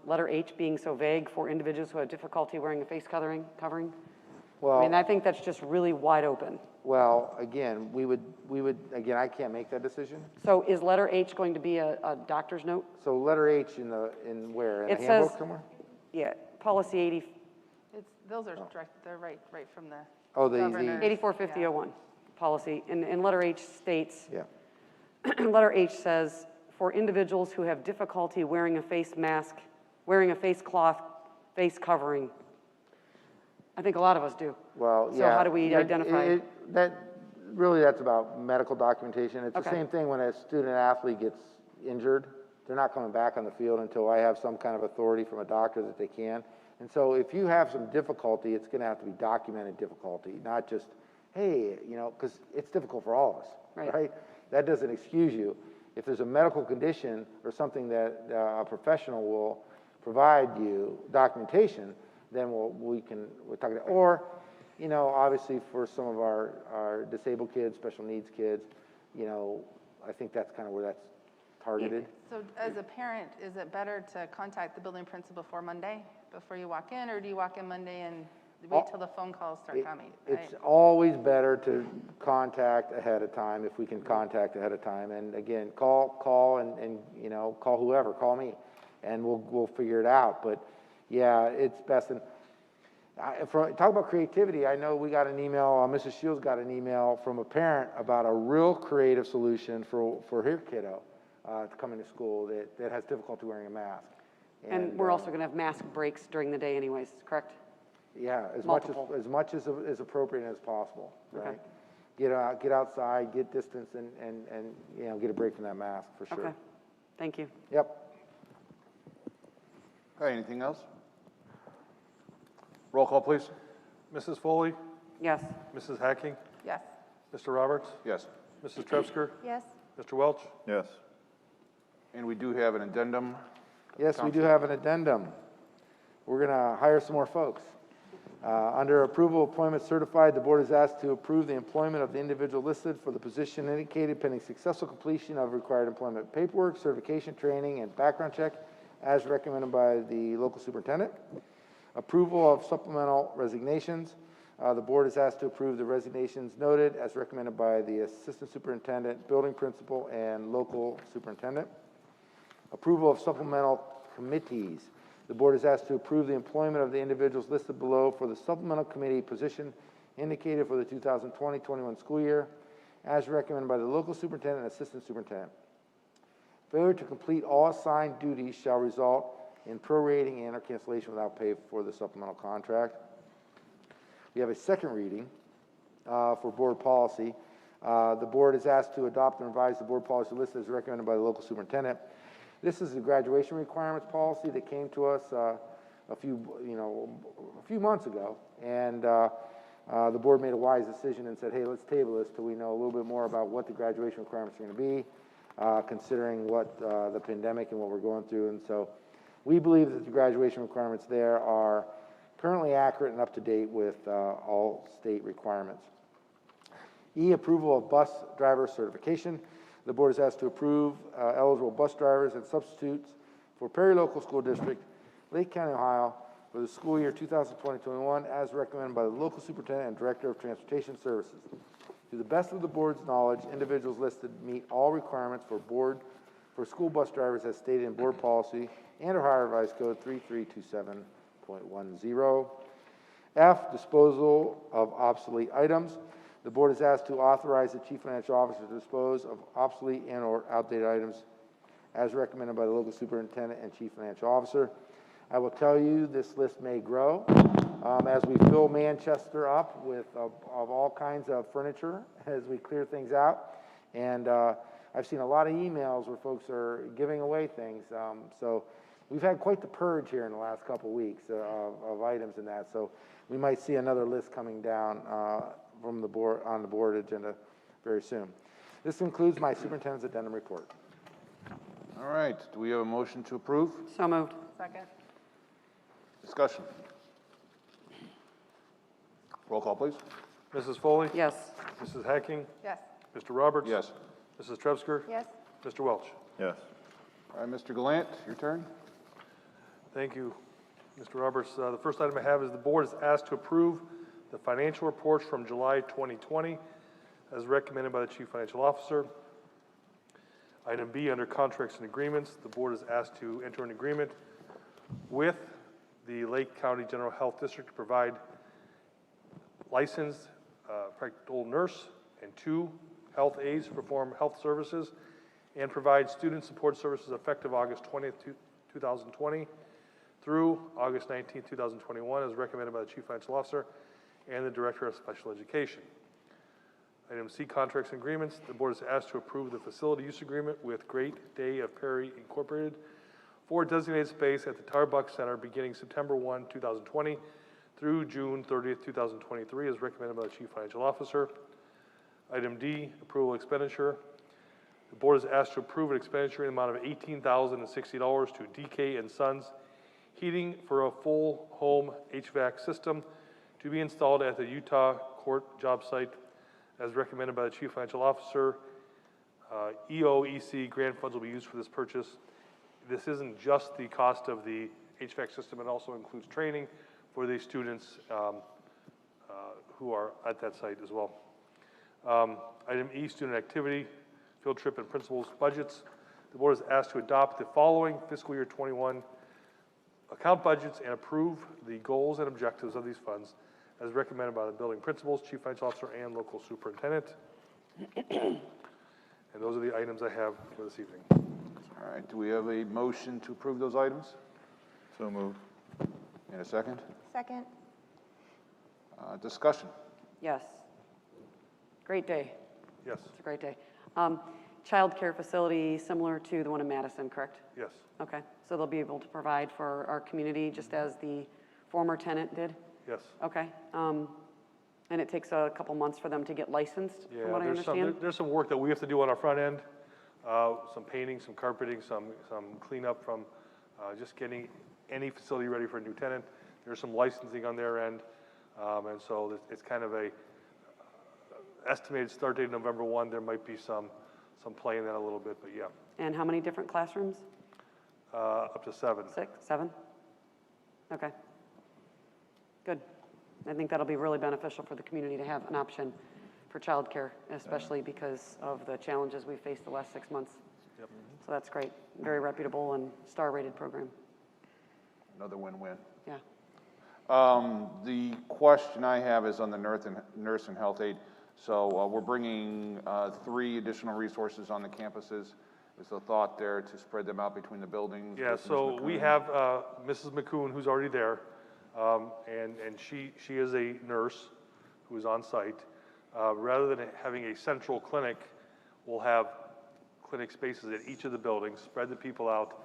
letter H being so vague for individuals who have difficulty wearing a face covering? Well, I mean, I think that's just really wide open. Well, again, we would again, I can't make that decision. So is letter H going to be a doctor's note? So letter H in where? In it the handbook says, somewhere? Yeah, policy 80. Those are direct, they're right from the governor. 845001 policy. And letter H states, yeah. Letter H says, for individuals who have difficulty wearing a face mask, wearing a face cloth, face covering. I think a lot of us do. Well, so yeah. So how do we identify? That's about medical documentation. It's okay. The same thing when a student athlete gets injured. They're not coming back on the field until I have some kind of authority from a doctor that they can. And so if you have some difficulty, it's going to have to be documented difficulty, not just, hey, because it's difficult for all of us, right? That doesn't excuse you. If there's a medical condition or something that a professional will provide you documentation, then we'll talk about, or, obviously for some of our disabled kids, special needs kids, I think that's kind of where that's targeted. So as a parent, is it better to contact the building principal before Monday, before you walk in, or do you walk in Monday and wait till the phone calls start coming? It's always better to contact ahead of time if we can contact ahead of time. And again, call and call whoever, call me, and we'll figure it out. But yeah, it's best. And talk about creativity. I know we got an email. Mrs. Shields got an email from a parent about a real creative solution for her kiddo to come into school that has difficulty wearing a mask. And we're also going to have mask breaks during the day, anyways. Correct? Yeah, as much as appropriate as possible. Right? Okay. Get outside, get distance, and get a break from that mask for sure. Okay. Thank you. Yep. Okay, anything else? Roll call, please. Mrs. Foley, Yes. Mrs. Hacking, Yes. Mr. Roberts, Yes. Mrs. Trepsker, Yes? Mr. Welch. Yes. And we do have an addendum. Yes, we do have an addendum. We're going to hire some more folks. Under approval appointment certified, the board is asked to approve the employment of the individual listed for the position indicated pending successful completion of required employment paperwork, certification, training, and background check as recommended by the local superintendent. Approval of supplemental resignations. The board is asked to approve the resignations noted as recommended by the assistant superintendent, building principal, and local superintendent. Approval of supplemental committees. The board is asked to approve the employment of the individuals listed below for the supplemental committee position indicated for the 2020-21 school year, as recommended by the local superintendent and assistant superintendent. Failure to complete all assigned duties shall result in prorating and or cancellation without pay for the supplemental contract. We have a second reading for board policy. The board is asked to adopt and revise the board policy list as recommended by the local superintendent. This is the graduation requirements policy that came to us a few months ago, and the board made a wise decision and said, hey, let's table this till we know a little bit more about what the graduation requirements are going to be, considering what the pandemic and what we're going through. And so we believe that the graduation requirements there are currently accurate and up to date with all state requirements. E, approval of bus driver certification. The board is asked to approve eligible bus drivers and substitutes for Perry Local School District, Lake County, Ohio, for the school year 2020-21 as recommended by the local superintendent and director of transportation services. To the best of the board's knowledge, individuals listed meet all requirements for school bus drivers as stated in board policy and Ohio Revised Code 3327.10. F, disposal of obsolete items. The board is asked to authorize the chief financial officer to dispose of obsolete and or outdated items as recommended by the local superintendent and chief financial officer. I will tell you this list may grow as we fill Manchester up with of all kinds of furniture as we clear things out. And I've seen a lot of emails where folks are giving away things. So we've had quite the purge here in the last couple of weeks of items and that. So we might see another list coming down from the board on the board agenda very soon. This concludes my superintendent's addendum report. All right, do we have a motion to approve? So moved. Second. Discussion. Roll call, please. Mrs. Foley? Yes. Mrs. Hacking? Yes. Mr. Roberts? Yes. Mrs. Trevsker? Yes. Mr. Welch? Yes. All right, Mr. Gallant, your turn. Thank you, Mr. Roberts. The first item I have is the board is asked to approve the financial reports from July 2020 as recommended by the chief financial officer. Item B, under contracts and agreements, the board is asked to enter an agreement with the Lake County General Health District to provide licensed practical nurse and 2 health aides to perform health services and provide student support services effective August 20th, 2020 through August 19th, 2021 as recommended by the chief financial officer and the director of special education. Item C, contracts and agreements. The board is asked to approve the facility use agreement with Great Day of Perry Incorporated for designated space at the Tarbuck Center beginning September 1, 2020 through June 30th, 2023 as recommended by the chief financial officer. Item D, approval expenditure. The board is asked to approve an expenditure in the amount of $18,060 to DK and Sons Heating for a full home HVAC system to be installed at the Utah Court job site as recommended by the chief financial officer. EOEC grant funds will be used for this purchase. This isn't just the cost of the HVAC system, it also includes training for the students who are at that site as well. Item E, student activity, field trip and principals budgets. The board is asked to adopt the following fiscal year 21 account budgets and approve the goals and objectives of these funds as recommended by the building principals, chief financial officer, and local superintendent. And those are the items I have for this evening. All right, do we have a motion to approve those items? So moved. And a second? Second. Discussion. Yes. Great day. Yes, It's a great day. Child care facility similar to the one in Madison, correct? yes, Okay, so they'll be able to provide for our community just as the former tenant did? yes. Okay, and it takes a couple months for them to get licensed, from Yeah, what I understand? there's some work that we have to do on our front end, some painting, some carpeting, some cleanup from just getting any facility ready for a new tenant. There's some licensing on their end, and so it's kind of a estimated start date November 1. There might be some play in that a little bit, but yeah, And how many different classrooms? up to 7. 6, 7? Okay. Good. I think that'll be really beneficial for the community to have an option for childcare, especially because of the challenges we've faced the last 6 months. Yep. So that's great. Very reputable and star-rated program. Another win-win. Yeah. The question I have is on the nurse and health aide. So we're bringing 3 additional resources on the campuses. Is the thought there to spread them out between the buildings? Yeah, with Ms. so we McCoon? have Mrs. McCoon, who's already there, and she is a nurse who is on site. Rather than having a central clinic, we'll have clinic spaces at each of the buildings, spread the people out.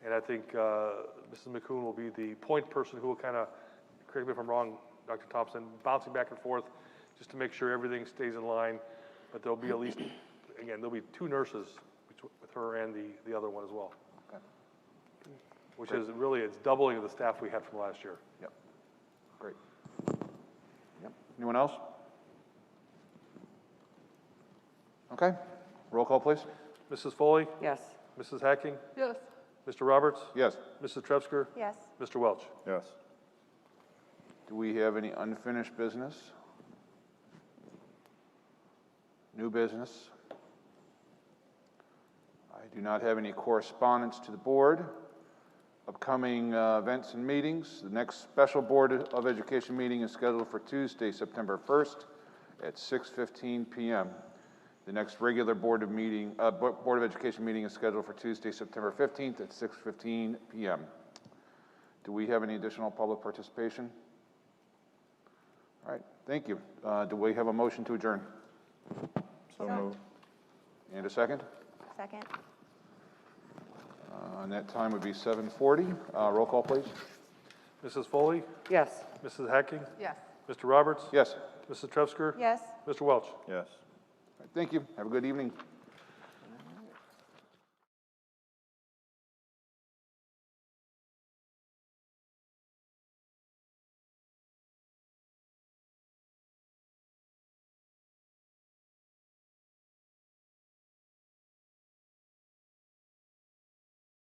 And I think Mrs. McCoon will be the point person who will kind of, correct me if I'm wrong, Dr. Thompson, bouncing back and forth just to make sure everything stays in line. But there'll be at least, again, there'll be 2 nurses with her and the other one as well. Okay. Which is really, it's doubling of the staff we had from last year. Yep. Great. Yep. Anyone else? Okay. Roll call, please. Mrs. Foley? Yes. Mrs. Hacking? Yes. Mr. Roberts? Yes. Mrs. Trepsker? Yes. Mr. Welch? Yes. Do we have any unfinished business? New business? I do not have any correspondence to the board. Upcoming events and meetings. The next special Board of Education meeting is scheduled for Tuesday, September 1st at 6:15 p.m. The next regular Board of Education meeting is scheduled for Tuesday, September 15th at 6:15 p.m. Do we have any additional public participation? All right, thank you. Do we have a motion to adjourn? So moved. And a second? Second. And that time would be 7:40. Roll call, please. Mrs. Foley? Yes. Mrs. Hacking? Yes. Mr. Roberts? Yes. Mrs. Trepsker? Yes. Mr. Welch? Yes. Thank you. Have a good evening.